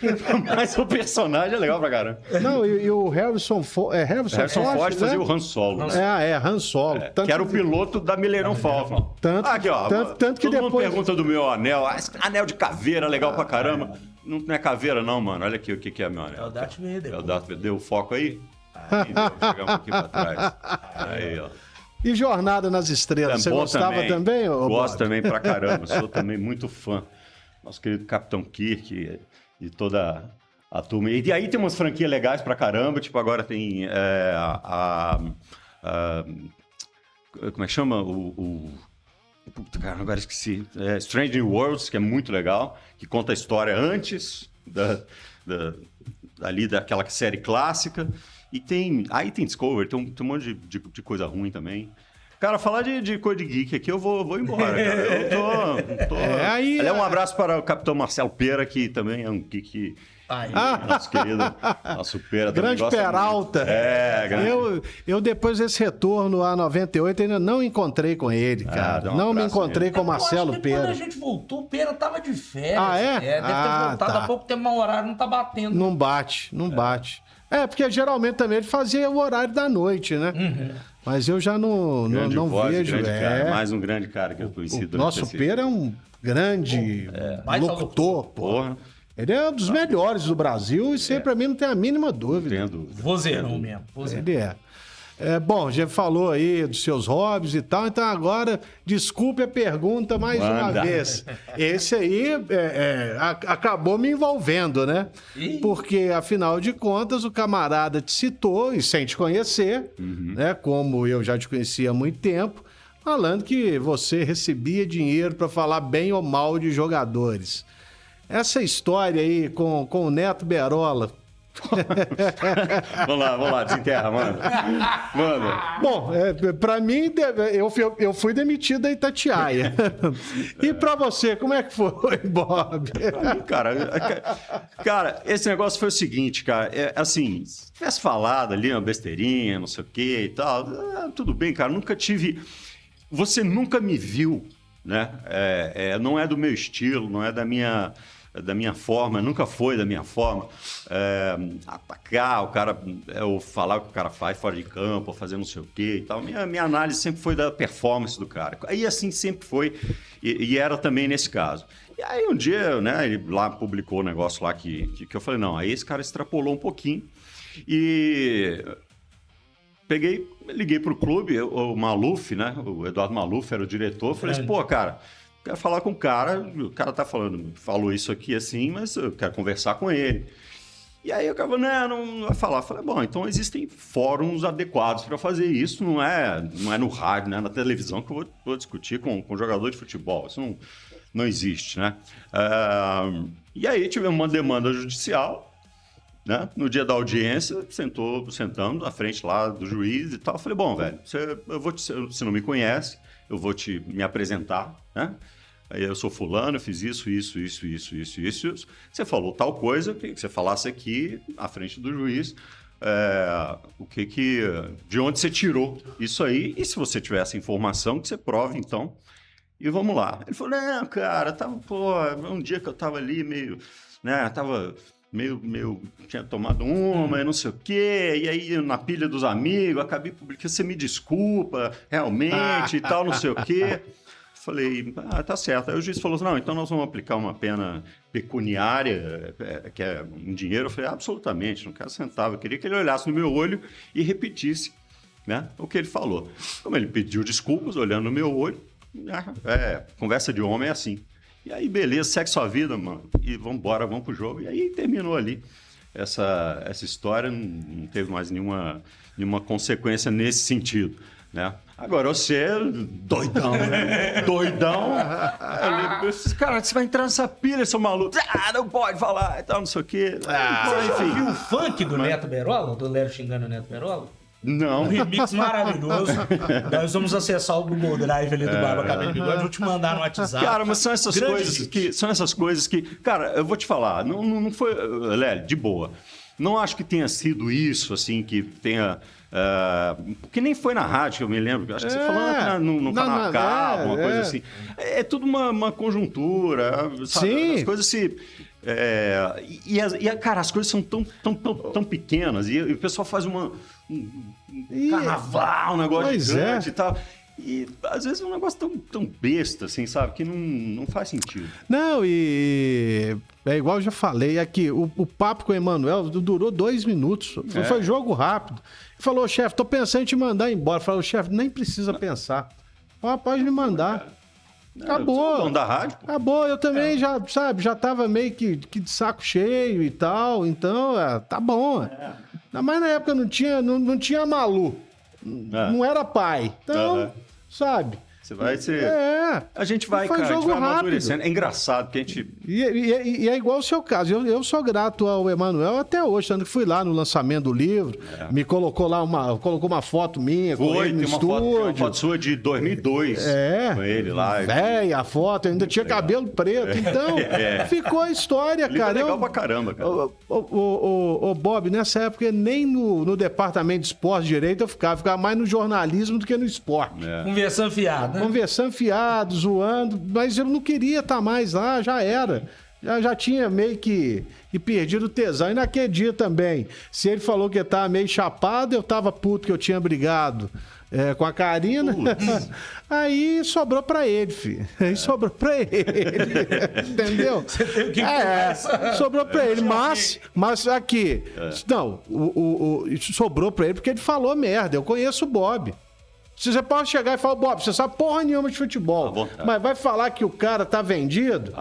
Mas o personagem é legal pra caramba. Não, e o Harrison Ford... Harrison Ford fazia o Han Solo. Né? Han Solo. Que era o piloto da Millennium Falcon. Aqui, ó. Tanto que todo mundo depois... pergunta do meu anel. Esse anel de caveira, legal pra caramba. Não é caveira não, mano. Olha aqui o que é meu anel. É o Darth Vader. É o Darth Vader. Deu foco aí? Aí, vou chegar um pouquinho pra trás. Aí, ó. E Jornada nas Estrelas, você gostava também? Gosto também pra caramba, sou também muito fã. Nosso querido Capitão Kirk e toda a turma. E aí tem umas franquias legais pra caramba, tipo agora tem como é que chama? Puta, cara, agora esqueci. Strange New Worlds, que é muito legal, que conta a história antes ali daquela série clássica. E aí tem Discovery, tem um monte de coisa ruim também. Cara, falar de coisa de geek aqui, eu vou embora, cara. Eu tô... Aliás, um abraço para o Capitão Marcelo Pera, que também é um geek... Nosso querido, nosso Pera. Grande Peralta. Grande. Eu, depois desse retorno a 98, ainda não encontrei com ele, cara. Não me encontrei com o Marcelo Pera. Quando a gente voltou, o Pera tava de férias. É? Deve ter voltado há pouco tempo, mas o horário não tá batendo. Não bate. Porque geralmente também ele fazia o horário da noite, né? Mas eu já não vejo. Cara, mais um grande cara que eu conheci. O nosso Pera é um grande locutor, porra. Ele é um dos melhores do Brasil e sempre pra mim não tem a mínima dúvida. Entendo. Vozeirão mesmo. Ele é. Bom, já falou aí dos seus hobbies e tal, então agora desculpe a pergunta mais uma vez. Esse aí acabou me envolvendo, né? Porque, afinal de contas, o camarada te citou, e sem te conhecer, né? Como eu já te conhecia há muito tempo, falando que você recebia dinheiro para falar bem ou mal de jogadores. Essa história aí com o Neto Berola... vamos lá, desenterra, mano. Bom, pra mim, eu fui demitido da Itatiaia. E pra você, como é que foi, Bob? Cara, esse negócio foi o seguinte, cara. Assim, se tivesse falado ali uma besteirinha, não sei o que e tal, tudo bem, cara. Nunca tive... Você nunca me viu, né? Não é do meu estilo, não é da minha forma, nunca foi da minha forma, atacar o cara, ou falar o que o cara faz fora de campo, ou fazer não sei o quê e tal. Minha análise sempre foi da performance do cara. Aí assim sempre foi, e era também nesse caso. E aí um dia, né, ele lá publicou um negócio lá que eu falei, não, aí esse cara extrapolou um pouquinho, e... liguei pro clube, o Maluf, né, o Eduardo Maluf era o diretor, falei assim, pô, cara... Quero falar com o cara falou isso aqui assim, mas eu quero conversar com ele. E aí eu acabo, não vai falar. Falei, bom, então existem fóruns adequados para fazer isso, não é no rádio, não é na televisão que eu vou discutir com jogador de futebol. Isso não existe, né? E aí tivemos uma demanda judicial, né? No dia da audiência, sentamos na frente lá do juiz e tal. Falei, bom, velho, você não me conhece, eu vou me apresentar, né? Aí eu sou fulano, eu fiz isso. Você falou tal coisa, eu queria que você falasse aqui, à frente do juiz, de onde você tirou isso aí, e se você tiver essa informação, que você prove, então, e vamos lá. Ele falou, não, cara, um dia que eu tava ali meio, né, tinha tomado uma e não sei o quê, e aí na pilha dos amigos, acabei publicando, você me desculpa, realmente, e tal, não sei o quê. Falei, tá certo. Aí o juiz falou assim, não, então nós vamos aplicar uma pena pecuniária, que é em dinheiro. Eu falei, absolutamente, não quero centavo. Eu queria que ele olhasse no meu olho e repetisse, né, o que ele falou. Como ele pediu desculpas, olhando no meu olho, conversa de homem é assim. E aí, beleza, segue sua vida, mano, e vamos pro jogo. E aí terminou ali. Essa história não teve mais nenhuma consequência nesse sentido, né? Agora, você, doidão, né? Doidão. Cara, você vai entrar nessa pilha, seu maluco. Não pode falar e tal, não sei o quê. Você viu o funk do Neto Berola? Do Léo xingando o Neto Berola? Não. Um remix maravilhoso. Nós vamos acessar o Google Drive ali do Barba Cabelo de Bigode. Vou te mandar no WhatsApp. Cara, mas são essas coisas que... Cara, eu vou te falar. Não foi... Lélio, de boa. Não acho que tenha sido isso, assim, que tenha... porque nem foi na rádio, que eu me lembro. Acho que você falou no canal Cabo, uma coisa assim. É tudo uma conjuntura, sabe? Sim. As coisas se... cara, as coisas são tão pequenas e o pessoal faz um carnaval, um negócio gigante e tal. E às vezes é um negócio tão besta, assim, sabe? Que não faz sentido. Não, e é igual eu já falei aqui, o papo com o Emanuel durou 2 minutos. Foi jogo rápido. Ele falou, chefe, tô pensando em te mandar embora. Falou, chefe, nem precisa pensar. Pode me mandar. Acabou. Dono da rádio, pô. Acabou, eu também já tava meio que de saco cheio e tal, então, tá bom. Mas na época não tinha Malu, não era pai, então, sabe? Você vai ser... A gente vai, foi cara, jogo a gente vai rápido. amadurecendo. É engraçado que a gente... E é igual o seu caso. Eu sou grato ao Emanuel até hoje, tanto que fui lá no lançamento do livro, me colocou lá colocou uma foto minha com ele no estúdio. Tem uma foto sua de 2002 com ele lá. Véia, a foto, eu ainda tinha cabelo preto, então ficou a história, cara. É legal pra caramba, cara. Ô, Bob, nessa época nem no departamento de esporte direito eu ficava mais no jornalismo do que no esporte. Conversando fiado, né? Conversando fiado, zoando, mas eu não queria estar mais lá, já era. Já tinha meio que perdido o tesão. E naquele dia também, se ele falou que estava meio chapado, eu tava puto que eu tinha brigado com a Karina. Aí sobrou pra ele, filho. Aí sobrou pra ele. Entendeu? Você teve que sobrou pra ele. Mas aqui, não, sobrou pra ele porque ele falou merda. Eu conheço o Bob. Você pode chegar e falar, Bob, você sabe porra nenhuma de futebol, mas vai falar que o cara tá vendido?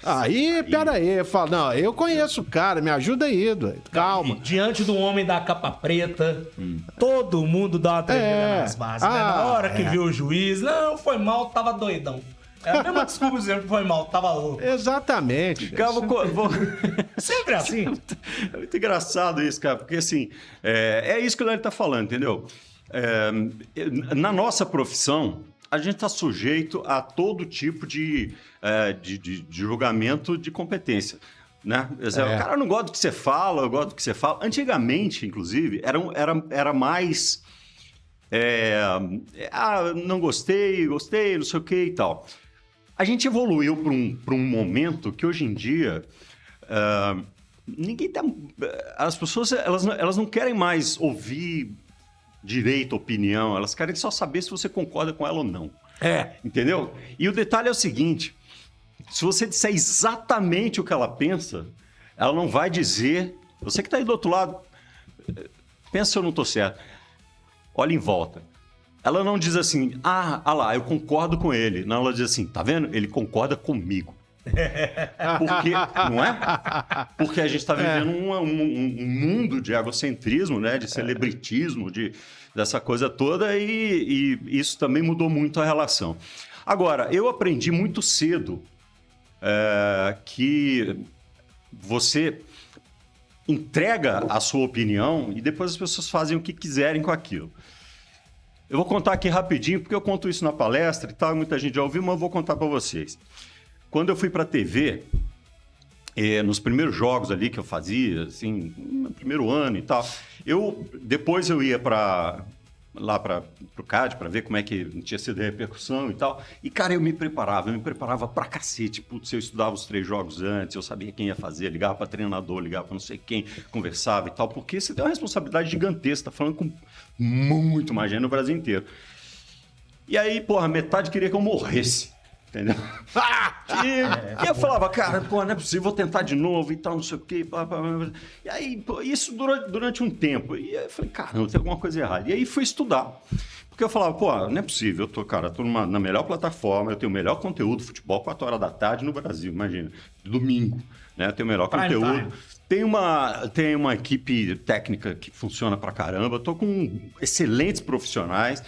Aí, peraí, eu falo, não, eu conheço o cara, me ajuda aí, doido, calma. Diante do homem da capa preta, todo mundo dá uma tremida nas bases, né? Na hora que viu o juiz, não, foi mal, tava doidão. É a mesma desculpa dizendo foi mal, tava louco. Exatamente. Sempre assim. É muito engraçado isso, cara, porque assim, é isso que o Léo tá falando, entendeu? Na nossa profissão, a gente está sujeito a todo tipo de julgamento de competência, né? O cara não gosta do que você fala, eu gosto do que você fala. Antigamente, inclusive, era mais... não gostei, não sei o que e tal. A gente evoluiu para um momento que hoje em dia... as pessoas elas não querem mais ouvir direito, opinião, elas querem só saber se você concorda com ela ou não. Entendeu? E o detalhe é o seguinte, se você disser exatamente o que ela pensa, ela não vai dizer, você que está aí do outro lado, pensa se eu não estou certo, olha em volta. Ela não diz assim, lá, eu concordo com ele. Não, ela diz assim, tá vendo? Ele concorda comigo. Porque, não é? Porque a gente está vivendo um mundo de egocentrismo, né? De celebritismo, dessa coisa toda, e isso também mudou muito a relação. Agora, eu aprendi muito cedo que você entrega a sua opinião e depois as pessoas fazem o que quiserem com aquilo. Eu vou contar aqui rapidinho, porque eu conto isso na palestra e tal, muita gente já ouviu, mas eu vou contar para vocês. Quando eu fui para a TV, nos primeiros jogos ali que eu fazia, assim, no primeiro ano e tal, depois eu ia lá para o CAD para ver como é que tinha sido a repercussão e tal. E, cara, eu me preparava pra cacete. Putz, eu estudava os 3 jogos antes, eu sabia quem ia fazer, ligava para treinador, ligava para não sei quem, conversava e tal, porque você tem uma responsabilidade gigantesca, tá falando com muito mais gente no Brasil inteiro. E aí, porra, metade queria que eu morresse. Entendeu? E eu falava, cara, pô, não é possível, vou tentar de novo e tal, não sei o quê. E aí, pô, isso durante um tempo. E aí eu falei, caramba, tem alguma coisa errada. E aí fui estudar. Porque eu falava, pô, não é possível, eu tô na melhor plataforma, eu tenho o melhor conteúdo, futebol 4 horas da tarde no Brasil, imagina, domingo, né? Eu tenho o melhor conteúdo. Tem uma equipe técnica que funciona pra caramba, eu tô com excelentes profissionais.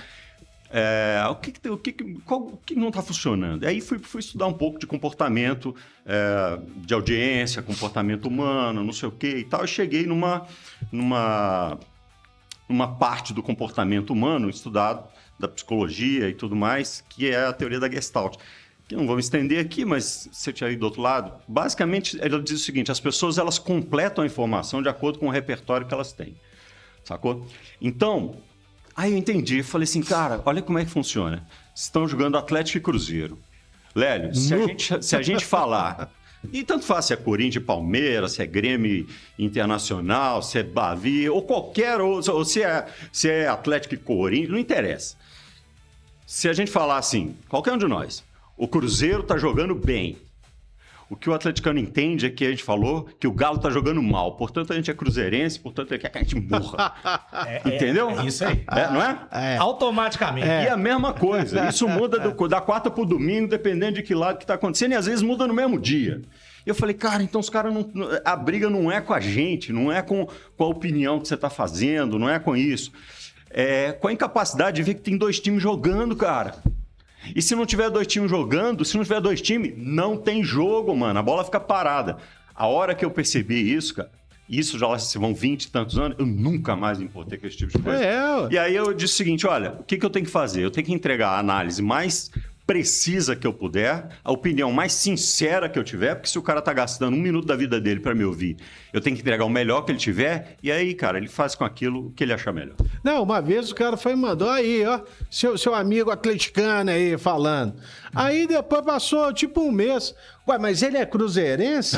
O que não está funcionando? Aí fui estudar um pouco de comportamento de audiência, comportamento humano, não sei o que e tal. Eu cheguei numa parte do comportamento humano estudado da psicologia e tudo mais, que é a teoria da Gestalt. que não vou me estender aqui, mas você tinha ido do outro lado. Basicamente, ela diz o seguinte, as pessoas elas completam a informação de acordo com o repertório que elas têm, sacou? Então, aí eu entendi, falei assim, cara, olha como é que funciona. Estão jogando Atlético e Cruzeiro. Lélio, se a gente falar... E tanto faz se é Corinthians e Palmeiras, se é Grêmio Internacional, se é Bavi, ou qualquer outro, ou se é Atlético e Corinthians, não interessa. Se a gente falar assim, qualquer um de nós, o Cruzeiro tá jogando bem. O que o atleticano entende é que a gente falou que o Galo tá jogando mal. Portanto, a gente é cruzeirense, portanto, ele quer que a gente morra. Entendeu? É isso aí. Não é? Automaticamente. E a mesma coisa. Isso muda da quarta pro domingo, dependendo de que lado que tá acontecendo. E às vezes muda no mesmo dia. Eu falei, cara, então os caras não... A briga não é com a gente, não é com a opinião que você tá fazendo, não é com isso. É com a incapacidade de ver que tem 2 times jogando, cara. E se não tiver 2 times jogando, se não tiver 2 times, não tem jogo, mano. A bola fica parada. A hora que eu percebi isso, cara, isso já se vão 20 e tantos anos, eu nunca mais me importei com esse tipo de coisa. E aí eu disse o seguinte, olha, o que eu tenho que fazer? Eu tenho que entregar a análise mais precisa que eu puder, a opinião mais sincera que eu tiver, porque se o cara tá gastando 1 minuto da vida dele para me ouvir, eu tenho que entregar o melhor que ele tiver, e aí, cara, ele faz com aquilo que ele achar melhor. Não, uma vez o cara foi e mandou aí, ó, seu amigo atleticano aí falando. Aí depois passou tipo 1 mês. Ué, mas ele é cruzeirense?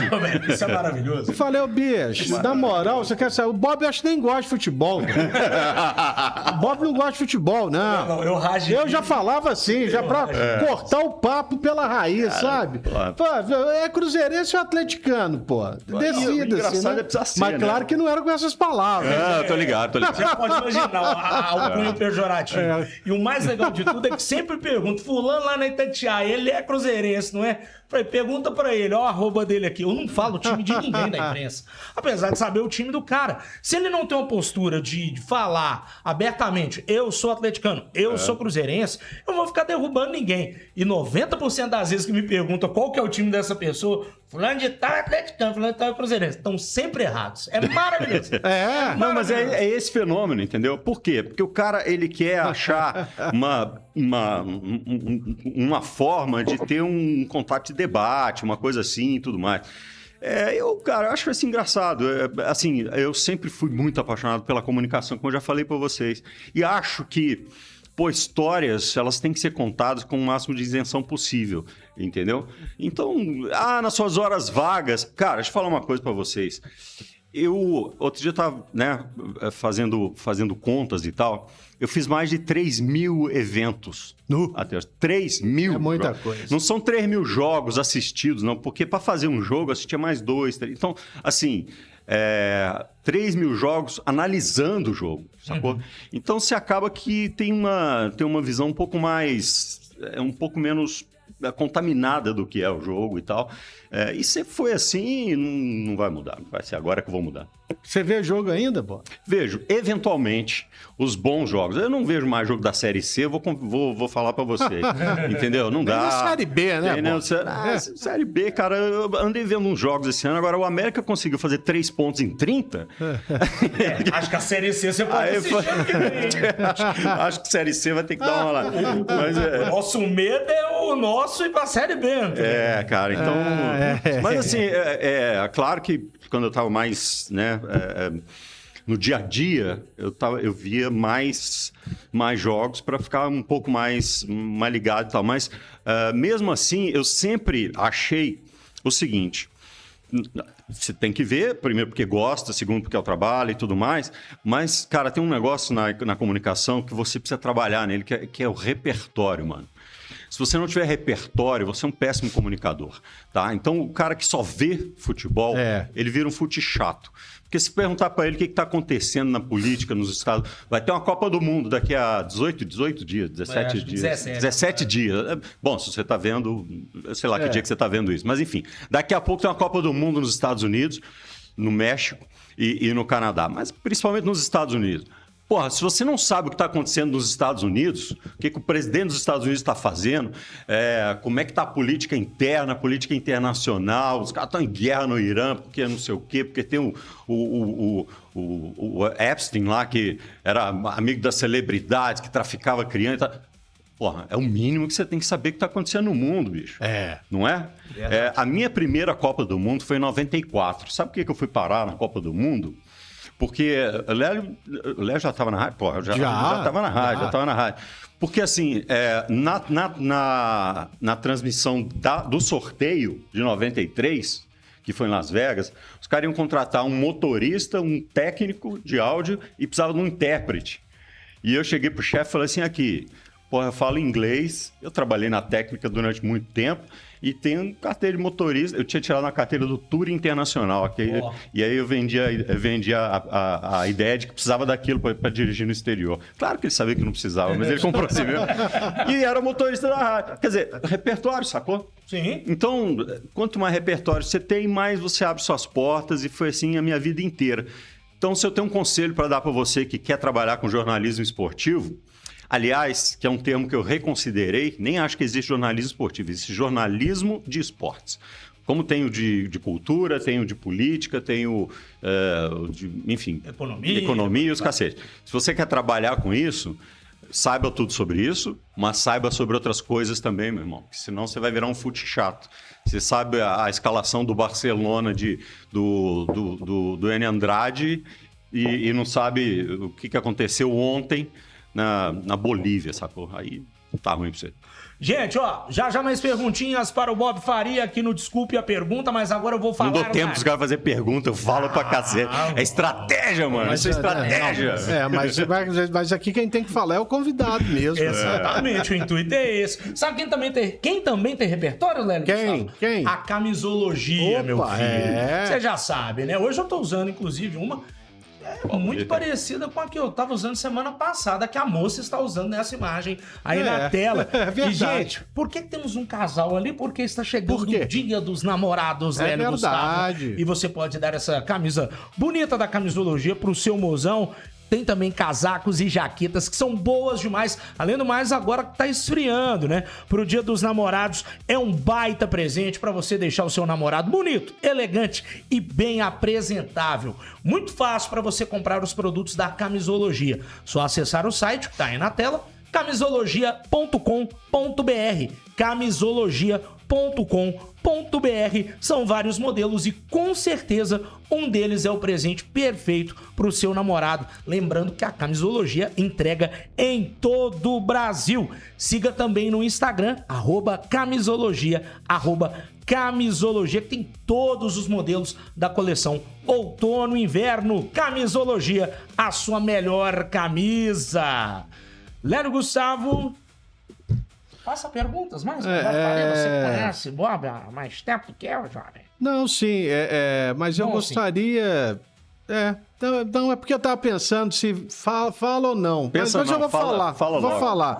Isso é maravilhoso. Eu falei, ô bicho, na moral, você quer saber? O Bob acho que nem gosta de futebol. O Bob não gosta de futebol, não. Não, eu já falava assim, já pra cortar o papo pela raiz, sabe? Pô, é cruzeirense ou atleticano, pô? Decida, assim, né? Mas claro que não era com essas palavras. Tô ligado. Você pode imaginar o cunho pejorativo. E o mais legal de tudo é que sempre pergunto, fulano lá na Itatiaia, ele é cruzeirense, não é? Falei, pergunta pra ele, ó, a arroba dele aqui. Eu não falo o time de ninguém da imprensa. Apesar de saber o time do cara. Se ele não tem uma postura de falar abertamente, eu sou atleticano, eu sou cruzeirense, eu não vou ficar derrubando ninguém. E 90% das vezes que me perguntam qual que é o time dessa pessoa, fulano de tal é atleticano, fulano de tal é cruzeirense. Estão sempre errados. É maravilhoso. Não, mas é esse fenômeno, entendeu? Por quê? Porque o cara, ele quer achar uma forma de ter um contato de debate, uma coisa assim e tudo mais. Eu acho isso engraçado. Assim, eu sempre fui muito apaixonado pela comunicação, como eu já falei para vocês. E acho que, histórias, elas têm que ser contadas com o máximo de isenção possível, entendeu? Então, nas suas horas vagas... Cara, deixa eu falar uma coisa para vocês. Outro dia eu tava, fazendo contas e tal, eu fiz mais de 3.000 eventos. Até 3.000. É muita coisa. Não são 3.000 jogos assistidos, não, porque para fazer um jogo eu assistia mais 2, 3. Então, assim, 3.000 jogos analisando o jogo, sacou? Então, você acaba que tem uma visão um pouco mais... um pouco menos contaminada do que é o jogo e tal. E se foi assim, não vai mudar. Não vai ser agora que eu vou mudar. Você vê jogo ainda, pô? Vejo, eventualmente, os bons jogos. Eu não vejo mais jogo da Série C, vou falar pra vocês. Entendeu? Não dá. Mas a Série B, né? Série B, cara, eu andei vendo uns jogos esse ano. Agora, o América conseguiu fazer 3 pontos em 30. Acho que a Série C você pode assistir. Acho que Série C vai ter que dar uma lá. O nosso medo é o nosso ir pra Série B. Cara, então... Mas assim, claro que quando eu tava mais, né, no dia a dia, eu via mais jogos para ficar um pouco mais ligado e tal. Mas mesmo assim, eu sempre achei o seguinte: você tem que ver, primeiro porque gosta, segundo porque é o trabalho e tudo mais, mas, cara, tem um negócio na comunicação que você precisa trabalhar nele, que é o repertório, mano. Se você não tiver repertório, você é um péssimo comunicador, tá? Então, o cara que só vê futebol, ele vira um fute chato. Porque se perguntar para ele o que está acontecendo na política nos Estados... Vai ter uma Copa do Mundo daqui a 18 dias, 17 dias. 17 dias. Bom, se você está vendo... Sei lá que dia que você está vendo isso. Mas, enfim, daqui a pouco tem uma Copa do Mundo nos Estados Unidos, no México e no Canadá. Mas, principalmente nos Estados Unidos. Porra, se você não sabe o que está acontecendo nos Estados Unidos, o que o presidente dos Estados Unidos está fazendo, como é que está a política interna, a política internacional, os caras estão em guerra no Irã, porque não sei o quê, porque tem o Epstein lá, que era amigo das celebridades, que traficava criança. porra, é o mínimo que você tem que saber o que está acontecendo no mundo, bicho. Não é? A minha primeira Copa do Mundo foi em 94. Sabe por que eu fui parar na Copa do Mundo? Porque o Léo já estava na rádio? Pô, já estava na rádio, Porque, assim, na transmissão do sorteio de 93, que foi em Las Vegas, os caras iam contratar um motorista, um técnico de áudio e precisava de um intérprete. E eu cheguei pro chefe e falei assim, aqui, porra, eu falo inglês, eu trabalhei na técnica durante muito tempo e tenho carteira de motorista. Eu tinha tirado na carteira do Tour Internacional. Aqui, e aí eu vendia a ideia de que precisava daquilo para dirigir no exterior. Claro que ele sabia que não precisava, mas ele comprou assim mesmo. E era motorista da rádio. Quer dizer, repertório, sacou? Sim. Então, quanto mais repertório você tem, mais você abre suas portas. E foi assim a minha vida inteira. Então, se eu tenho um conselho para dar para você que quer trabalhar com jornalismo esportivo, aliás, que é um termo que eu reconsiderei, nem acho que existe jornalismo esportivo, existe jornalismo de esportes. Como tem o de cultura, tem o de política, tem o enfim, economia e os cacete. Se você quer trabalhar com isso, saiba tudo sobre isso, mas saiba sobre outras coisas também, meu irmão. Senão você vai virar um fute chato. Você sabe a escalação do Barcelona do N. Andrade e não sabe o que aconteceu ontem na Bolívia, sacou? Aí tá ruim pra você. Gente, ó, já mais perguntinhas para o Bob Faria aqui no Desculpe a Pergunta, mas agora eu vou falar... Não dou tempo dos caras fazer pergunta, eu falo pra cacete. É estratégia, mano. Isso é estratégia. Mas aqui quem tem que falar é o convidado mesmo. Exatamente, o intuito é esse. Sabe quem também tem repertório, Lélio? Quem? A camisologia, meu filho. Você já sabe, né? Hoje eu tô usando, inclusive, uma... muito parecida com a que eu tava usando semana passada, que a moça está usando nessa imagem aí na tela. Verdade. E, gente, por que temos um casal ali? Porque está chegando o Dia dos Namorados, Lélio Gustavo. E você pode dar essa camisa bonita da camisologia pro seu mozão. Tem também casacos e jaquetas que são boas demais. Além do mais, agora que tá esfriando, né? Pro Dia dos Namorados é um baita presente pra você deixar o seu namorado bonito, elegante e bem apresentável. Muito fácil pra você comprar os produtos da Camisologia. Só acessar o site que tá aí na tela, camisologia.com.br. Camisologia.com.br. São vários modelos e com certeza um deles é o presente perfeito para o seu namorado. Lembrando que a Camisologia entrega em todo o Brasil. Siga também no Instagram, @camisologia, @camisologia, que tem todos os modelos da coleção outono e inverno. Camisologia, a sua melhor camisa. Lélio Gustavo... Faça perguntas mais. Você conhece Bob há mais tempo que eu, jovem? Não, sim. Mas eu gostaria... Não, é porque eu tava pensando se fala ou não. Mas eu vou falar. Vou falar.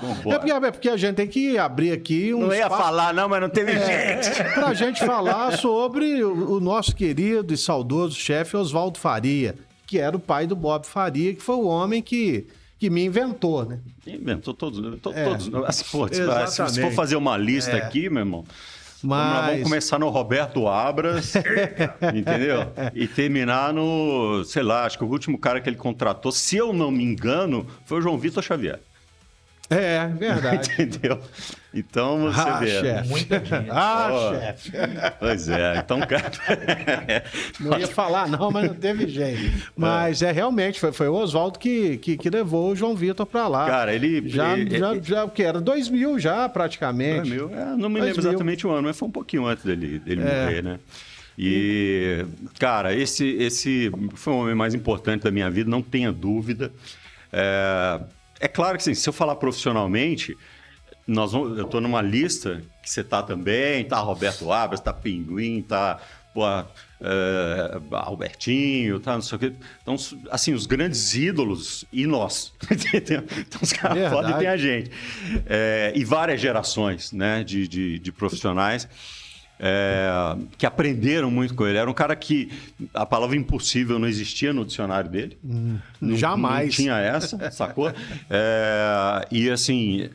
É porque a gente tem que abrir aqui um... Não ia falar não, mas não teve gente. Pra gente falar sobre o nosso querido e saudoso chefe Oswaldo Faria, que era o pai do Bob Faria, que foi o homem que me inventou, né? Inventou todos. Se for fazer uma lista aqui, meu irmão, vamos começar no Roberto Abras, entendeu? E terminar no, sei lá, acho que o último cara que ele contratou, se eu não me engano, foi o João Vitor Xavier. É, verdade. Entendeu? Então você vê. Chefe. Muita gente. Chefe. Pois é, então, cara. Não ia falar, não, mas não teve jeito. Mas realmente, foi o Oswaldo que levou o João Vitor pra lá. Cara, ele. Já o que? Era 2000 já, praticamente. 2000, não me lembro exatamente o ano, mas foi um pouquinho antes dele morrer, né? E, cara, esse foi o homem mais importante da minha vida, não tenha dúvida. É claro que, assim, se eu falar profissionalmente, eu tô numa lista que você tá também, tá Roberto Abras, tá Pinguim, tá Albertinho, tá não sei o quê. Então, assim, os grandes ídolos e nós. Então, os caras podem ter a gente. E várias gerações, né, de profissionais. que aprenderam muito com ele. Era um cara que a palavra impossível não existia no dicionário dele. Jamais. Não tinha essa, sacou? E assim,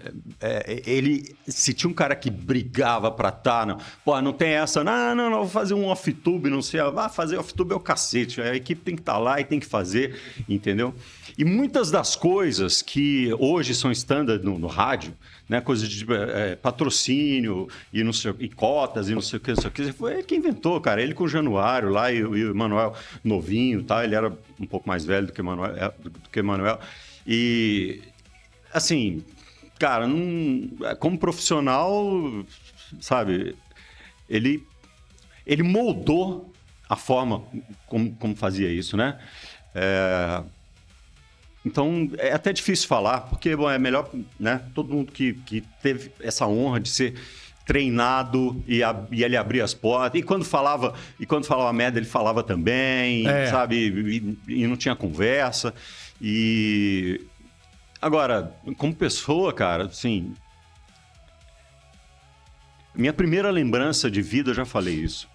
ele, se tinha um cara que brigava pra não. Pô, não tem essa, não, vou fazer um off-tube, não sei. Fazer off-tube é o cacete. A equipe tem que estar lá e tem que fazer, entendeu? E muitas das coisas que hoje são standard no rádio, né, coisas de patrocínio e, não sei, e cotas e não sei o que, foi ele que inventou, cara. Ele com o Januário lá e o Emanuel novinho, tá? Ele era um pouco mais velho do que o Emanuel. E, assim, cara, como profissional, sabe, ele moldou a forma como fazia isso, né? Então, é até difícil falar, porque bom, é melhor, né? Todo mundo que teve essa honra de ser treinado e ele abria as portas. E quando falava merda, ele falava também, sabe? E não tinha conversa. E agora, como pessoa, cara, assim, minha primeira lembrança de vida, eu já falei isso.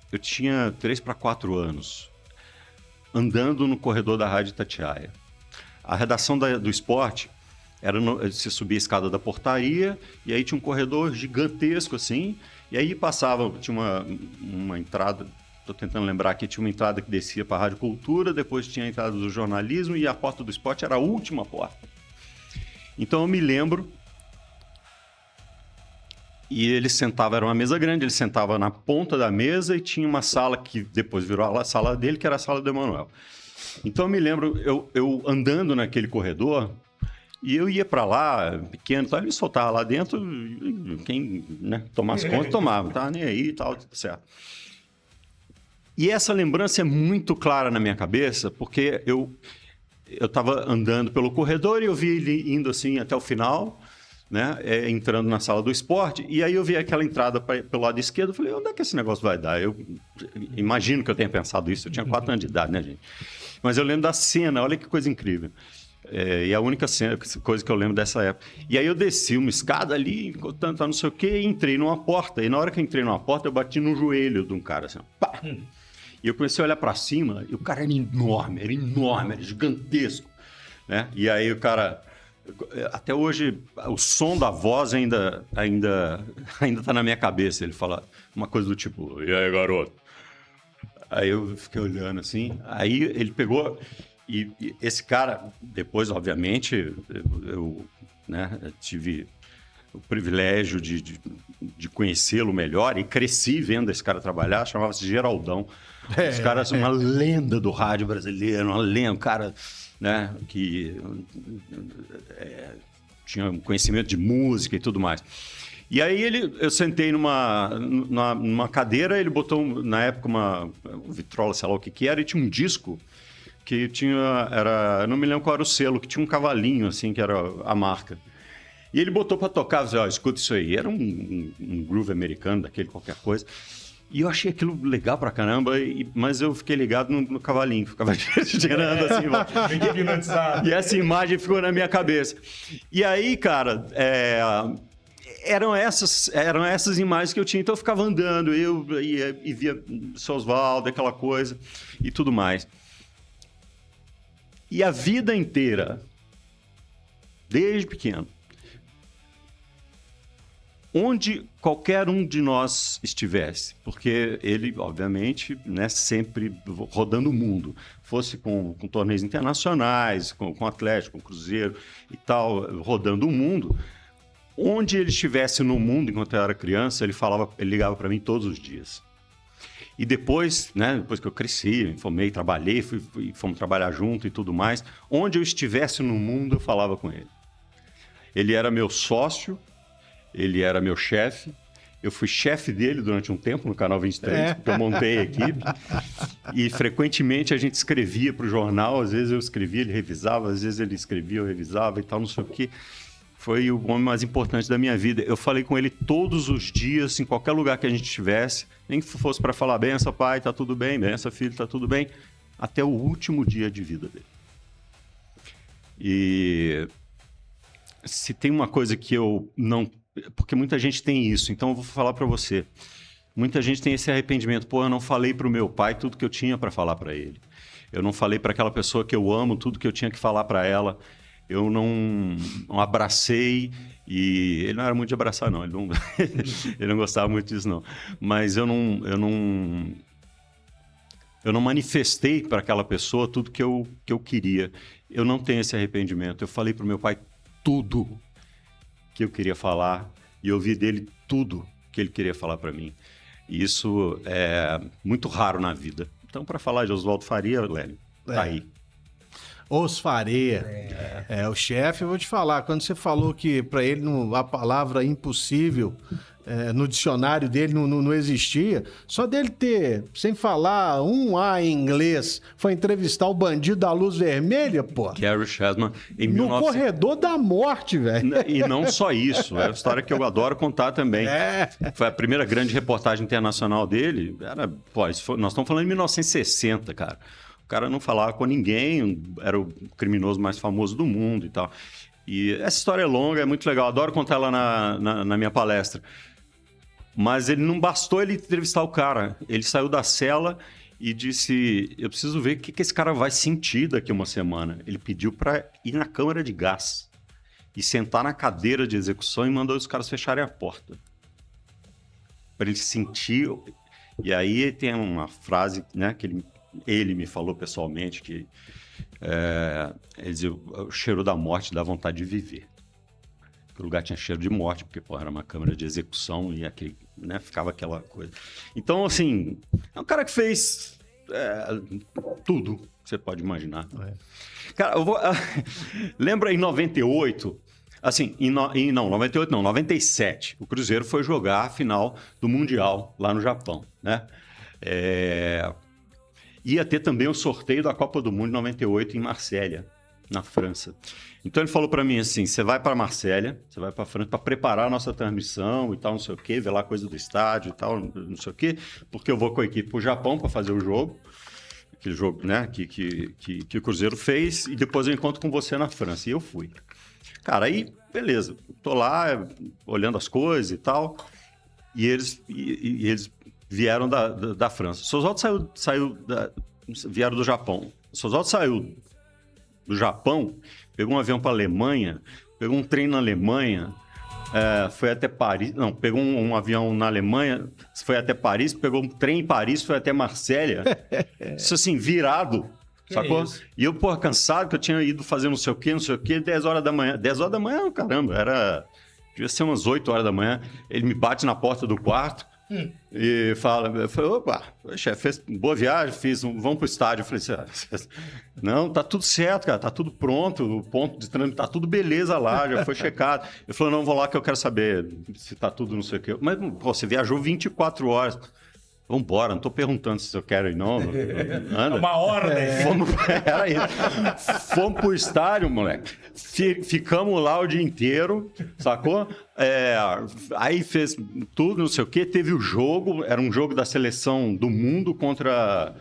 Eu tinha 3 para 4 anos. Andando no corredor da Rádio Itatiaia. A redação do esporte você subia a escada da portaria e aí tinha um corredor gigantesco assim, e aí tinha uma entrada, estou tentando lembrar aqui, tinha uma entrada que descia para a Rádio Cultura, depois tinha a entrada do jornalismo e a porta do esporte era a última porta. Então eu me lembro. E ele sentava, era uma mesa grande, ele sentava na ponta da mesa e tinha uma sala que depois virou a sala dele, que era a sala do Emanuel. Então eu me lembro, eu andando naquele corredor, e eu ia para lá, pequeno, então ele me soltava lá dentro, quem, né, tomasse conta, tomava, não tava nem aí e tal, tudo certo. E essa lembrança é muito clara na minha cabeça, porque eu estava andando pelo corredor e eu vi ele indo assim até o final, né, entrando na sala do esporte, e aí eu vi aquela entrada pelo lado esquerdo, eu falei, onde é que esse negócio vai dar? Eu imagino que eu tenha pensado isso, eu tinha 4 anos de idade, né, gente? Mas eu lembro da cena, olha que coisa incrível. E a única coisa que eu lembro dessa época. E aí eu desci uma escada ali, tanto não sei o quê, e entrei numa porta, e na hora que eu entrei numa porta, eu bati no joelho de um cara, assim, pá! E eu comecei a olhar pra cima, e o cara era enorme, era gigantesco, né? E aí o cara... Até hoje, o som da voz ainda tá na minha cabeça. Ele fala uma coisa do tipo, e aí, garoto? Aí eu fiquei olhando assim. Aí ele pegou... E esse cara, depois, obviamente, eu né, tive o privilégio de conhecê-lo melhor e cresci vendo esse cara trabalhar. Chamava-se Geraldão. Esse cara é uma lenda do rádio brasileiro, uma lenda, um cara... né, que tinha um conhecimento de música e tudo mais. E aí eu sentei numa cadeira, ele botou, na época, uma vitrola, sei lá o que era, e tinha um disco que eu não me lembro qual era o selo, que tinha um cavalinho, assim, que era a marca. E ele botou para tocar, disse, escuta isso aí. Era um groove americano, daquele qualquer coisa. E eu achei aquilo legal pra caramba, mas eu fiquei ligado no cavalinho, que ficava girando assim. E essa imagem ficou na minha cabeça. E aí, cara, eram essas imagens que eu tinha. Então eu ficava andando, eu ia e via São Osvaldo, aquela coisa e tudo mais. E a vida inteira, desde pequeno, onde qualquer um de nós estivesse, porque ele, obviamente, né, sempre rodando o mundo, fosse com torneios internacionais, com Atlético, com Cruzeiro e tal, rodando o mundo, onde ele estivesse no mundo, enquanto eu era criança, ele ligava para mim todos os dias. E depois, né, depois que eu cresci, me formei, trabalhei, fomos trabalhar junto e tudo mais, onde eu estivesse no mundo, eu falava com ele. Ele era meu sócio, ele era meu chefe. Eu fui chefe dele durante um tempo no Canal 23, porque eu montei a equipe. E frequentemente a gente escrevia para o jornal. Às vezes eu escrevia, ele revisava. Às vezes ele escrevia, eu revisava e tal, não sei o quê. Foi o homem mais importante da minha vida. Eu falei com ele todos os dias, em qualquer lugar que a gente estivesse. Nem que fosse para falar, benção, pai, tá tudo bem. Benção, filho, tá tudo bem. Até o último dia de vida dele. E se tem uma coisa que eu não porque muita gente tem isso, então eu vou falar para você. Muita gente tem esse arrependimento. Pô, eu não falei para o meu pai tudo que eu tinha para falar para ele. Eu não falei para aquela pessoa que eu amo tudo que eu tinha que falar para ela. Eu não abracei, e ele não era muito de abraçar, não. Ele não gostava muito disso, não. Mas eu não manifestei para aquela pessoa tudo que eu queria. Eu não tenho esse arrependimento. Eu falei para o meu pai tudo que eu queria falar e ouvi dele tudo que ele queria falar para mim. E isso é muito raro na vida. Então, para falar de Oswaldo Faria, Lélio, tá aí. Os Faria. O chefe, eu vou te falar, quando você falou que para ele a palavra impossível no dicionário dele não existia, só dele ter, sem falar um A em inglês, foi entrevistar o bandido da luz vermelha, pô. Gary Chapman, em No corredor da morte, velho. E não só isso, é uma história que eu adoro contar também. Foi a primeira grande reportagem internacional dele. Nós estamos falando em 1960, cara. O cara não falava com ninguém, era o criminoso mais famoso do mundo e tal. E essa história é longa, é muito legal. Adoro contar ela na minha palestra. Mas ele não bastou ele entrevistar o cara. Ele saiu da cela e disse, eu preciso ver o que esse cara vai sentir daqui a uma semana. Ele pediu para ir na câmara de gás e sentar na cadeira de execução e mandou os caras fecharem a porta. Para ele sentir... E aí tem uma frase, né, que ele me falou pessoalmente, que ele dizia, o cheiro da morte dá vontade de viver. O lugar tinha cheiro de morte, porque era uma câmara de execução e ficava aquela coisa. Então, assim, é um cara que fez tudo que você pode imaginar. Cara, lembra em 98... Assim, 98 não, 97. O Cruzeiro foi jogar a final do Mundial lá no Japão, né? Ia ter também o sorteio da Copa do Mundo em 98 em Marsella, na França. Então ele falou para mim assim, você vai para Marsella, você vai para França para preparar a nossa transmissão e tal, não sei o quê, ver lá coisa do estádio e tal, não sei o quê, porque eu vou com a equipe pro Japão para fazer o jogo, aquele jogo, né, que o Cruzeiro fez, e depois eu encontro com você na França. E eu fui. Cara, aí, beleza, tô lá olhando as coisas e tal, e eles vieram da França. O Sosvaldo vieram do Japão. O Sosvaldo saiu do Japão, pegou um avião para a Alemanha, pegou um trem na Alemanha, foi até Paris, não, pegou um avião na Alemanha, foi até Paris, pegou um trem em Paris, foi até Marsella. Isso assim, virado. Sacou? E eu, cansado, que eu tinha ido fazer não sei o quê, 10 horas da manhã. 10 horas da manhã, caramba, devia ser umas 8 horas da manhã. Ele me bate na porta do quarto e fala, opa, chefe, boa viagem, vamos pro estádio. Eu falei assim, não, tá tudo certo, cara, tá tudo pronto, o ponto de trânsito, tá tudo beleza lá, já foi checado. Ele falou, não, vou lá que eu quero saber se tá tudo não sei o quê. Mas, você viajou 24 horas. Vambora, não tô perguntando se eu quero ir, não. Anda. Uma ordem. Fomos pro estádio, moleque. Ficamos lá o dia inteiro, sacou? Aí fez tudo, não sei o quê. Teve o jogo, era um jogo da seleção do mundo contra...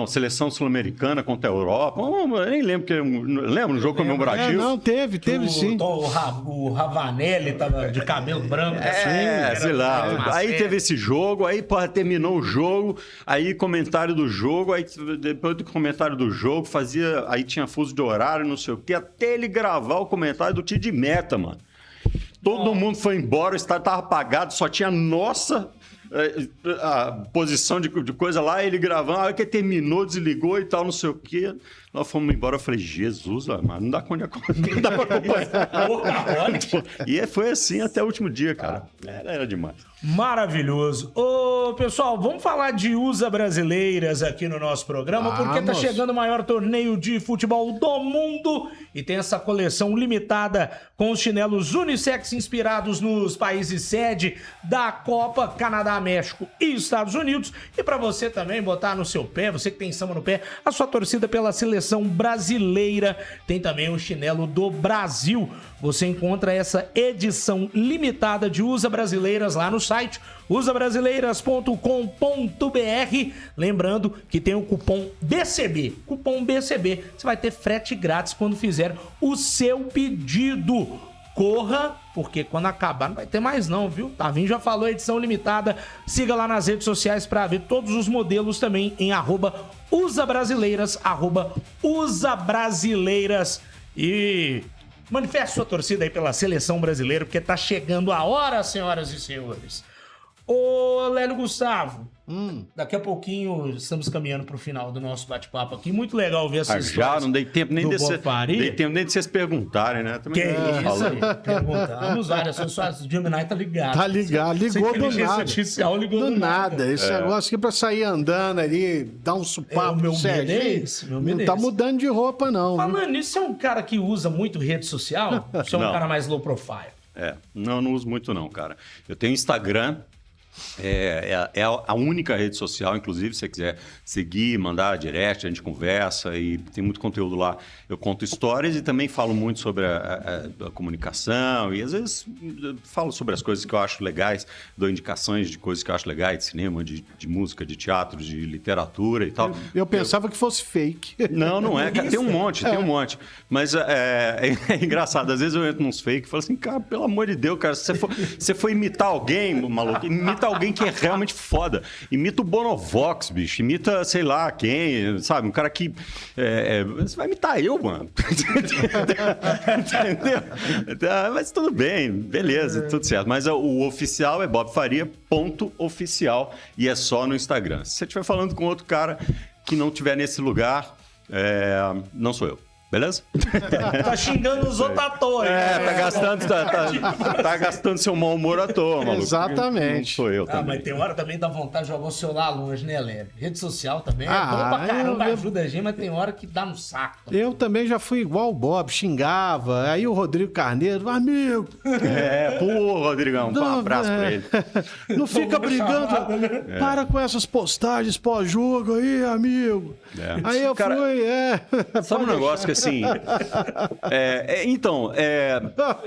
Seleção sul-americana contra a Europa. Eu nem lembro, lembra um jogo comemorativo? Não, teve sim. O Ravanelli tava de cabelo branco. Sei lá. Aí teve esse jogo, aí terminou o jogo, aí comentário do jogo, aí depois do comentário do jogo, aí tinha fuso de horário, não sei o quê, até ele gravar o comentário do tiro de meta, mano. Todo mundo foi embora, o estádio tava apagado, só tinha a posição de coisa lá, ele gravando, aí que terminou, desligou e tal, não sei o quê. Nós fomos embora, eu falei, Jesus, mano, não dá pra acompanhar. E foi assim até o último dia, cara. Era demais. Maravilhoso. Ô, pessoal, vamos falar de USA Brasileiras aqui no nosso programa, porque tá chegando o maior torneio de futebol do mundo e tem essa coleção limitada com os chinelos unissex inspirados nos países sede da Copa, Canadá, México e Estados Unidos. E para você também botar no seu pé, você que tem samba no pé, a sua torcida pela seleção brasileira, tem também o chinelo do Brasil. Você encontra essa edição limitada de USA Brasileiras lá no site usabrasileiras.com.br. Lembrando que tem o cupom BCB. Cupom BCB. Você vai ter frete grátis quando fizer o seu pedido. corra, porque quando acabar não vai ter mais não, viu? Tavinho já falou, edição limitada. Siga lá nas redes sociais pra ver todos os modelos também em @usabrasileiras, @usabrasileiras. E manifeste sua torcida aí pela seleção brasileira, porque tá chegando a hora, senhoras e senhores. Ô, Lélio Gustavo, daqui a pouquinho estamos caminhando pro final do nosso bate-papo aqui. Muito legal ver essas Já não dei tempo nem de vocês perguntarem, né? Que isso aí? Perguntamos várias. O Gemini tá ligado. Tá ligado, ligou do nada. Artificial ligou do nada. Esse negócio aqui pra sair andando ali, dar um supapo meu pro medo é Serginho, esse, meu não medo é tá esse. mudando de roupa, não. Falando nisso, você é um cara que usa muito rede social? Você é um Não. cara mais low profile? Não uso muito não, cara. Eu tenho Instagram, é a única rede social, inclusive, se você quiser seguir, mandar direct, a gente conversa e tem muito conteúdo lá. Eu conto histórias e também falo muito sobre a comunicação e às vezes falo sobre as coisas que eu acho legais, dou indicações de coisas que eu acho legais, de cinema, de música, de teatro, de literatura e tal. Eu pensava que fosse fake. Não é, cara, tem um monte. Mas é engraçado, às vezes eu entro nos fake e falo assim, cara, pelo amor de Deus, cara, se você for imitar alguém, maluco, imita alguém que é realmente foda. Imita o Bonovox, bicho, imita sei lá quem, sabe, um cara que... você vai imitar eu, mano. Entendeu? Mas tudo bem, beleza, tudo certo. Mas o oficial é bobfaria.oficial e é só no Instagram. Se você estiver falando com outro cara que não estiver nesse lugar, não sou eu. Beleza? Tá xingando os outros à toa. Tá gastando seu mau humor à toa, maluco. Exatamente. Não sou eu também. Mas tem hora também dá vontade de jogar o celular longe, né, Lélio? Rede social também é bom pra caramba, ajuda a gente, mas tem hora que dá no saco. Também. Eu também já fui igual o Bob, xingava. Aí o Rodrigo Carneiro, amigo. Pô, Rodrigão, um abraço pra ele. Não fica brigando. Para com essas postagens pós-jogo aí, amigo. Aí eu Cara, fui, Sabe um negócio que assim...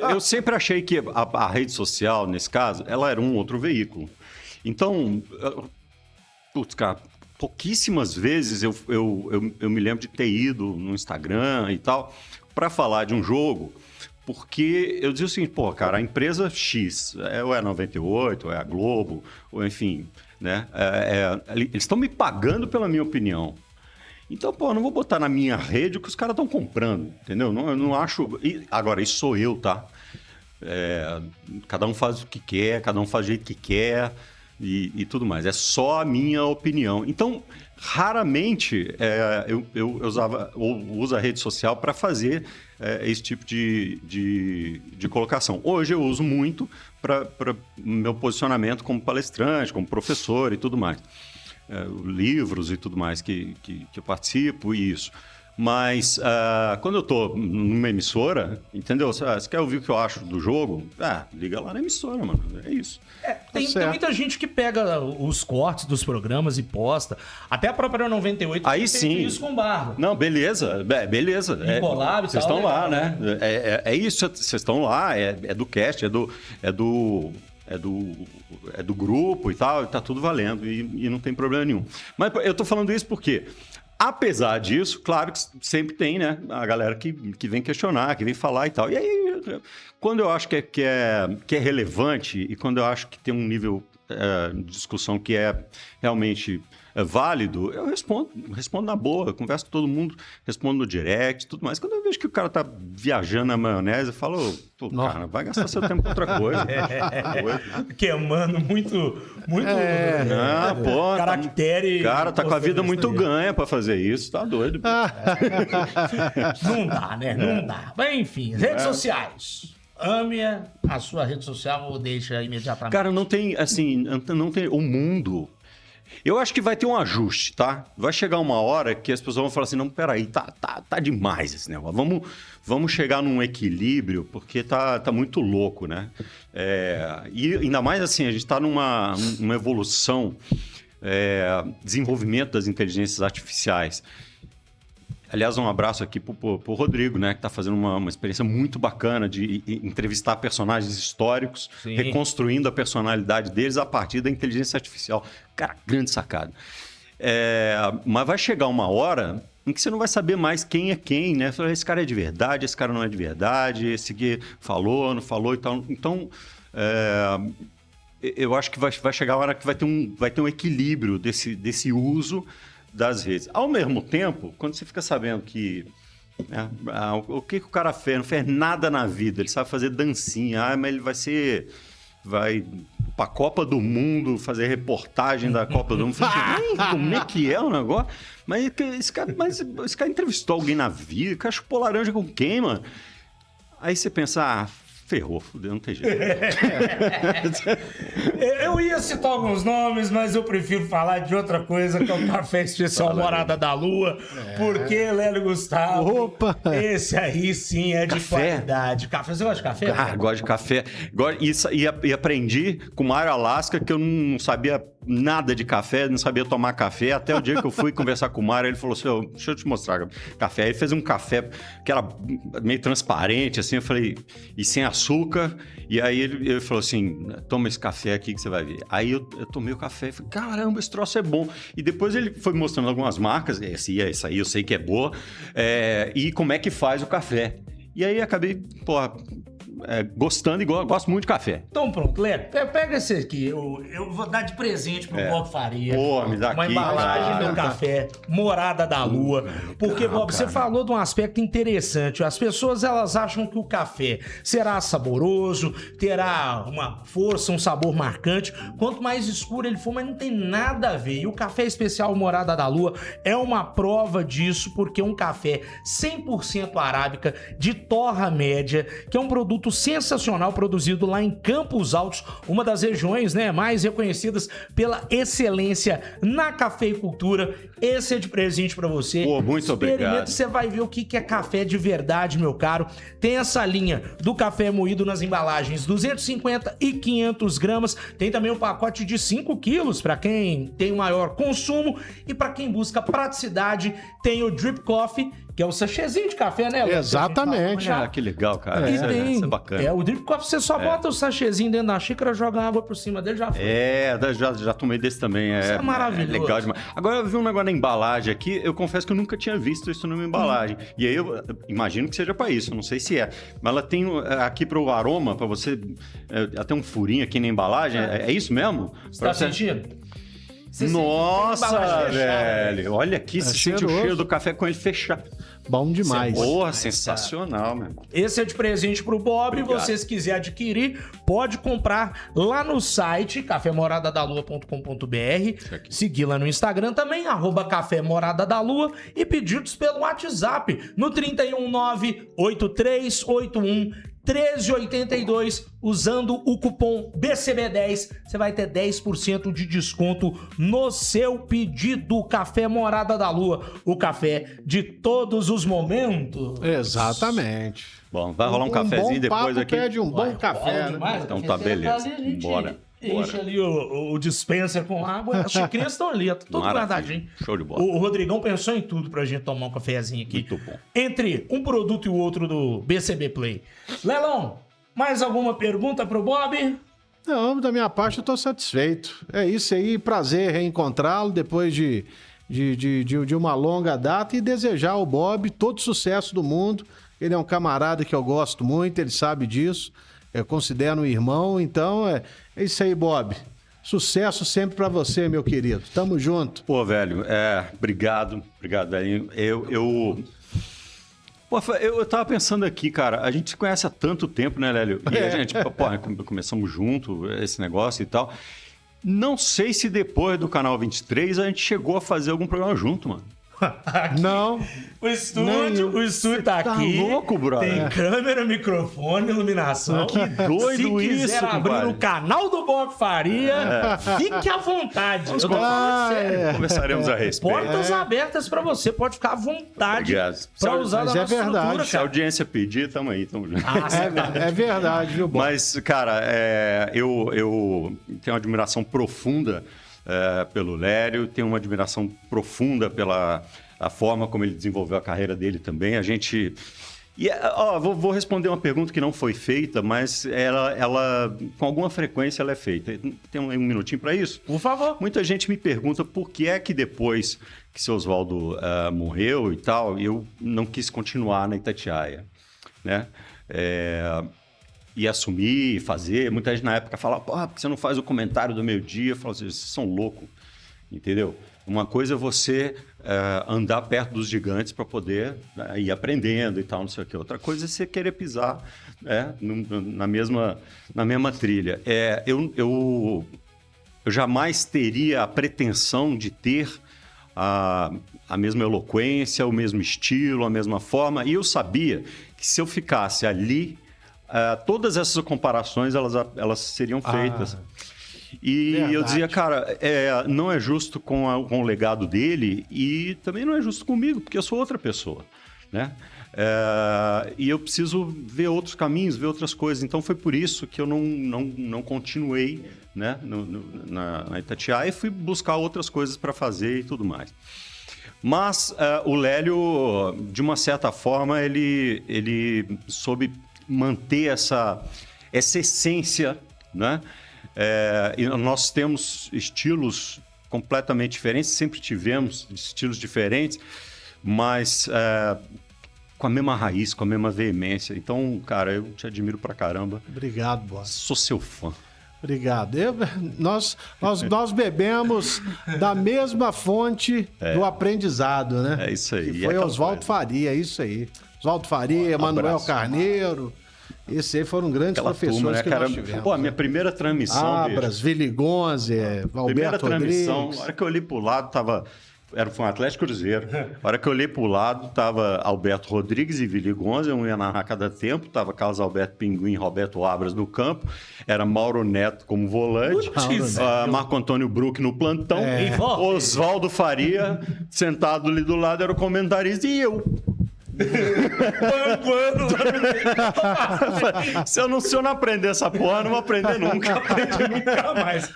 eu sempre achei que a rede social, nesse caso, ela era um outro veículo. Então, putz, cara, pouquíssimas vezes eu me lembro de ter ido no Instagram e tal para falar de um jogo, porque eu dizia o seguinte, pô, cara, a empresa X, ou é a 98, ou é a Globo, ou enfim, né? Eles estão me pagando pela minha opinião. Então, pô, eu não vou botar na minha rede o que os caras estão comprando, entendeu? Eu não acho... Agora, isso sou eu, tá? Cada um faz o que quer, cada um faz do jeito que quer e tudo mais. É só a minha opinião. Então, raramente eu usava ou uso a rede social para fazer esse tipo de colocação. Hoje eu uso muito para meu posicionamento como palestrante, como professor e tudo mais. Livros e tudo mais que eu participo e isso. Mas quando eu tô numa emissora, entendeu? Você quer ouvir o que eu acho do jogo? Liga lá na emissora, mano. É isso. Tem muita gente que pega os cortes dos programas e posta. Até a própria 98 aí sim. Isso com barro. Não, beleza. Beleza. Collab e vocês tal, estão lá, legal, né? É isso. Vocês estão lá. É do cast, é do grupo e tal, e tá tudo valendo e não tem problema nenhum. Mas eu tô falando isso porque, apesar disso, claro que sempre tem, né, a galera que vem questionar, que vem falar e tal. E aí, quando eu acho que é relevante e quando eu acho que tem um nível de discussão que é realmente válido, eu respondo na boa, eu converso com todo mundo, respondo no direct, tudo mais. Quando eu vejo que o cara tá viajando na maionese, eu falo, pô, cara, vai gastar seu tempo com outra coisa. Queimando muito caractere. Cara, tá com a vida muito ganha pra fazer isso, tá doido. Não dá, né? Não dá. Mas enfim, redes sociais. Ame a sua rede social ou deixa imediatamente? Cara, não tem o mundo. Eu acho que vai ter um ajuste, tá? Vai chegar uma hora que as pessoas vão falar assim, não, peraí, tá demais esse negócio. Vamos chegar num equilíbrio, porque tá muito louco, né? E ainda mais assim, a gente tá numa evolução, desenvolvimento das inteligências artificiais. Aliás, um abraço aqui pro Rodrigo, né? Que tá fazendo uma experiência muito bacana de entrevistar personagens históricos, sim, reconstruindo a personalidade deles a partir da inteligência artificial. Cara, grande sacada. Mas vai chegar uma hora em que você não vai saber mais quem é quem, né? Esse cara é de verdade, esse cara não é de verdade, esse aqui falou, não falou e tal. Então, eu acho que vai chegar a hora que vai ter um equilíbrio desse uso das redes. Ao mesmo tempo, quando você fica sabendo que o que o cara fez? Não fez nada na vida, ele sabe fazer dancinha, mas ele vai para a Copa do Mundo fazer reportagem da Copa do Mundo. Como é que é o negócio? Mas esse cara entrevistou alguém na vida, o cara chupou laranja com quem, mano? Aí você pensa, ferrou, fudeu, não tem jeito. Eu ia citar alguns nomes, mas eu prefiro falar de outra coisa, que é o Café Especial Morada da Lua. Porque, Lélio Gustavo, Opa! Esse aí sim é de qualidade. Café, você gosta de café? Gosto de café. E aprendi com o Mário Alaska que eu não sabia nada de café, não sabia tomar café. Até o dia que eu fui conversar com o Mário, ele falou assim, deixa eu te mostrar café. Aí ele fez um café que era meio transparente, assim, eu falei, e sem açúcar. E aí ele falou assim, toma esse café aqui que você vai ver. Aí eu tomei o café e falei, caramba, esse troço é bom. E depois ele foi me mostrando algumas marcas, essa aí eu sei que é boa, e como é que faz o café. E aí acabei, gostando e gosto muito de café. Então pronto, Lélio, pega esse aqui. Eu vou dar de presente pro Bob Faria. Pô, me dá uma aqui, embalagem cara. do café, Morada da Lua. Porque, Bob, você falou de um aspecto interessante. As pessoas, elas acham que o café será saboroso, terá uma força, um sabor marcante. Quanto mais escuro ele for, mas não tem nada a ver. E o Café Especial Morada da Lua é uma prova disso, porque é um café 100% arábica, de torra média, que é um produto sensacional produzido lá em Campos Altos, uma das regiões, né, mais reconhecidas pela excelência na cafeicultura. Esse é de presente pra você. Pô, muito obrigado. Você vai ver o que é café de verdade, meu caro. Tem essa linha do café moído nas embalagens 250 e 500 gramas. Tem também o pacote de 5 quilos para quem tem maior consumo. E para quem busca praticidade, tem o Drip Coffee, que é o sachêzinho de café, né? Exatamente. Que legal, cara. E Isso tem, é bacana. o Drip Coffee, você só bota o sachêzinho dentro da xícara, joga água por cima dele, já foi. Já tomei desse também. Isso é maravilhoso. É legal demais. Agora, eu vi um negócio na embalagem aqui, eu confesso que eu nunca tinha visto isso numa embalagem. E aí, eu imagino que seja para isso, eu não sei se é. Mas ela tem aqui pro aroma, para você... Até um furinho aqui na embalagem, é isso mesmo? Você tá sentindo? Nossa, velho. Olha aqui, você sente o cheiro do café com ele fechado. Bom demais. Porra, sensacional, meu. Esse é de presente pro Bob. Obrigado. Você, se quiser adquirir, pode comprar lá no site cafemoradadalua.com.br. Seguir lá no Instagram também, @Café Morada da Lua. E pedidos pelo WhatsApp no 319-8381-1382, usando o cupom BCB10, você vai ter 10% de desconto no seu pedido. Café Morada da Lua, o café de todos os momentos. Exatamente. Bom, vai rolar um cafezinho bom depois papo aqui. pede um bom café, né? Demais, Então tá beleza. Bora. Enche ali o dispenser com água. As xicrinhas estão ali, tudo Maravilha. guardadinho. Show de bola. O Rodrigão pensou em tudo pra gente tomar um cafezinho aqui. Muito bom. Entre um produto e o outro do BCB Play. Lelão, mais alguma pergunta pro Bob? Não, da minha parte eu tô satisfeito. É isso aí, prazer reencontrá-lo depois de uma longa data e desejar ao Bob todo sucesso do mundo. Ele é um camarada que eu gosto muito, ele sabe disso. Eu considero um irmão, então é isso aí, Bob. Sucesso sempre pra você, meu querido. Tamo junto. Pô, velho, obrigado, velho. Eu tava pensando aqui, cara, a gente se conhece há tanto tempo, né, Lélio? E a gente, começamos junto, esse negócio e tal. Não sei se depois do Canal 23 a gente chegou a fazer algum programa junto, mano. Não. O estúdio tá tá aqui. louco, brother. Tem câmera, microfone, iluminação. Que doido Se quiser isso, abrir compadre. no canal do Bob Faria, fique à vontade. Eu tô falando sério. Conversaremos a respeito. Portas abertas pra você, pode ficar à vontade Obrigado. pra usar Mas da é nossa verdade. estrutura, Se a cara. audiência pedir, tamo aí, tamo junto. É verdade, viu, Bob? Mas, cara, eu tenho uma admiração profunda pelo Lério, tenho uma admiração profunda pela a forma como ele desenvolveu a carreira dele também. E, vou responder uma pergunta que não foi feita, mas ela com alguma frequência ela é feita. Tem um minutinho para isso? Por favor. Muita gente me pergunta por que é que depois que seu Oswaldo morreu e tal, eu não quis continuar na Itatiaia, né? E assumir, fazer. Muita gente na época fala, por que você não faz o comentário do meio-dia? Eu falo assim, vocês são loucos, entendeu? Uma coisa é você andar perto dos gigantes para poder ir aprendendo e tal, não sei o quê. Outra coisa é você querer pisar na mesma trilha. Eu jamais teria a pretensão de ter a mesma eloquência, o mesmo estilo, a mesma forma. E eu sabia que se eu ficasse ali, todas essas comparações elas seriam feitas. E verdade. Eu dizia, cara, não é justo com o legado dele e também não é justo comigo, porque eu sou outra pessoa, né? E eu preciso ver outros caminhos, ver outras coisas. Então foi por isso que eu não continuei, né, na Itatiaia e fui buscar outras coisas para fazer e tudo mais. Mas o Lélio, de uma certa forma, ele soube manter essa essência, né? E nós temos estilos completamente diferentes, sempre tivemos estilos diferentes, mas com a mesma raiz, com a mesma veemência. Então, cara, eu te admiro pra caramba. Obrigado, boss. Sou seu fã. Obrigado. Nós bebemos da mesma fonte do aprendizado, né? É isso aí. Que foi Oswaldo Faria, é isso aí. Oswaldo Faria, Manuel Carneiro. Esses aí foram grandes professores turma, né, que nós tivemos. Pô, a minha primeira transmissão... Abras, Vili Gonze, Alberto Rodrigues. A hora que eu olhei pro lado, foi um Atlético Cruzeiro. A hora que eu olhei pro lado, tava Alberto Rodrigues e Vili Gonze, um ia narrar cada tempo. Tava Carlos Alberto Pinguim e Roberto Abras no campo. Era Mauro Neto como volante. Marco Antônio Bruck no plantão. Oswaldo Faria, sentado ali do lado, era o comentarista e eu. Se eu não aprender essa porra, não vou aprender nunca. Aprendi nunca mais.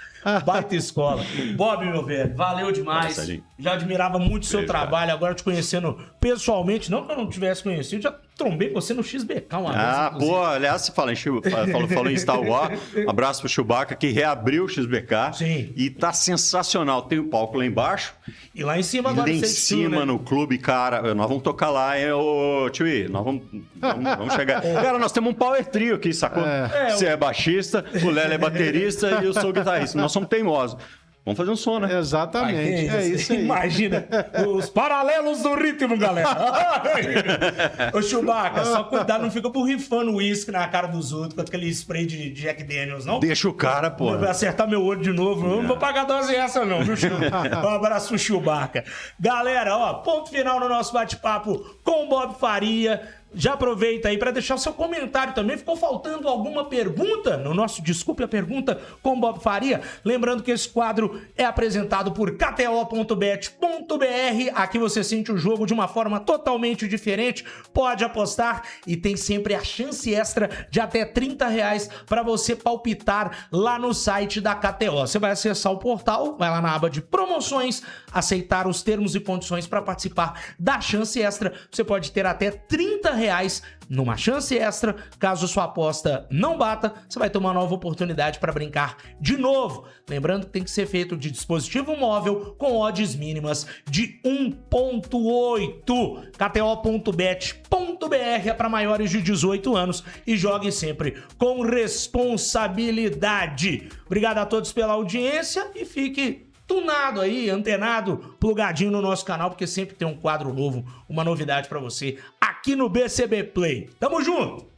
Baita escola. Bob, meu velho, valeu demais. Nossa, já admirava muito o seu trabalho. Agora te conhecendo pessoalmente, não que eu não tivesse conhecido, já trombei com você no XBK uma vez. Pô, aliás, você falou em Star Wars. Um abraço pro Chewbacca, que reabriu o XBK. Sim. E tá sensacional. Tem o palco lá embaixo. E lá em cima agora. E lá em cima, né? No clube, cara, nós vamos tocar lá, hein, ô Tio, nós vamos chegar. Cara, nós temos um power trio aqui, sacou? Você é baixista, o Lélio é baterista e eu sou guitarrista. Nós somos teimosos. Vamos fazer um som, né? Exatamente, é isso aí. Imagina os paralelos do ritmo, galera. Ô, Chewbacca, só cuidado, não fica borrifando uísque na cara dos outros com aquele spray de Jack Daniels, não? Deixa o cara, pô. Vai acertar meu olho de novo. Eu não vou pagar dose essa, não, viu, Chewbacca? Um abraço pro Chewbacca. Galera, ponto final no nosso bate-papo com o Bob Faria. Já aproveita aí para deixar o seu comentário também. Ficou faltando alguma pergunta no nosso Desculpe a Pergunta com Bob Faria? Lembrando que esse quadro é apresentado por kto.bet.br. Aqui você sente o jogo de uma forma totalmente diferente. Pode apostar e tem sempre a chance extra de até R$30 para você palpitar lá no site da KTO. Você vai acessar o portal, vai lá na aba de promoções, aceitar os termos e condições para participar da chance extra. Você pode ter até R$30 numa chance extra. Caso sua aposta não bata, você vai ter uma nova oportunidade para brincar de novo. Lembrando que tem que ser feito de dispositivo móvel com odds mínimas de 1.8. kto.bet.br é para maiores de 18 anos e jogue sempre com responsabilidade. Obrigado a todos pela audiência e fique tunado aí, antenado, plugadinho no nosso canal, porque sempre tem um quadro novo, uma novidade pra você aqui no BCB Play. Tamo junto!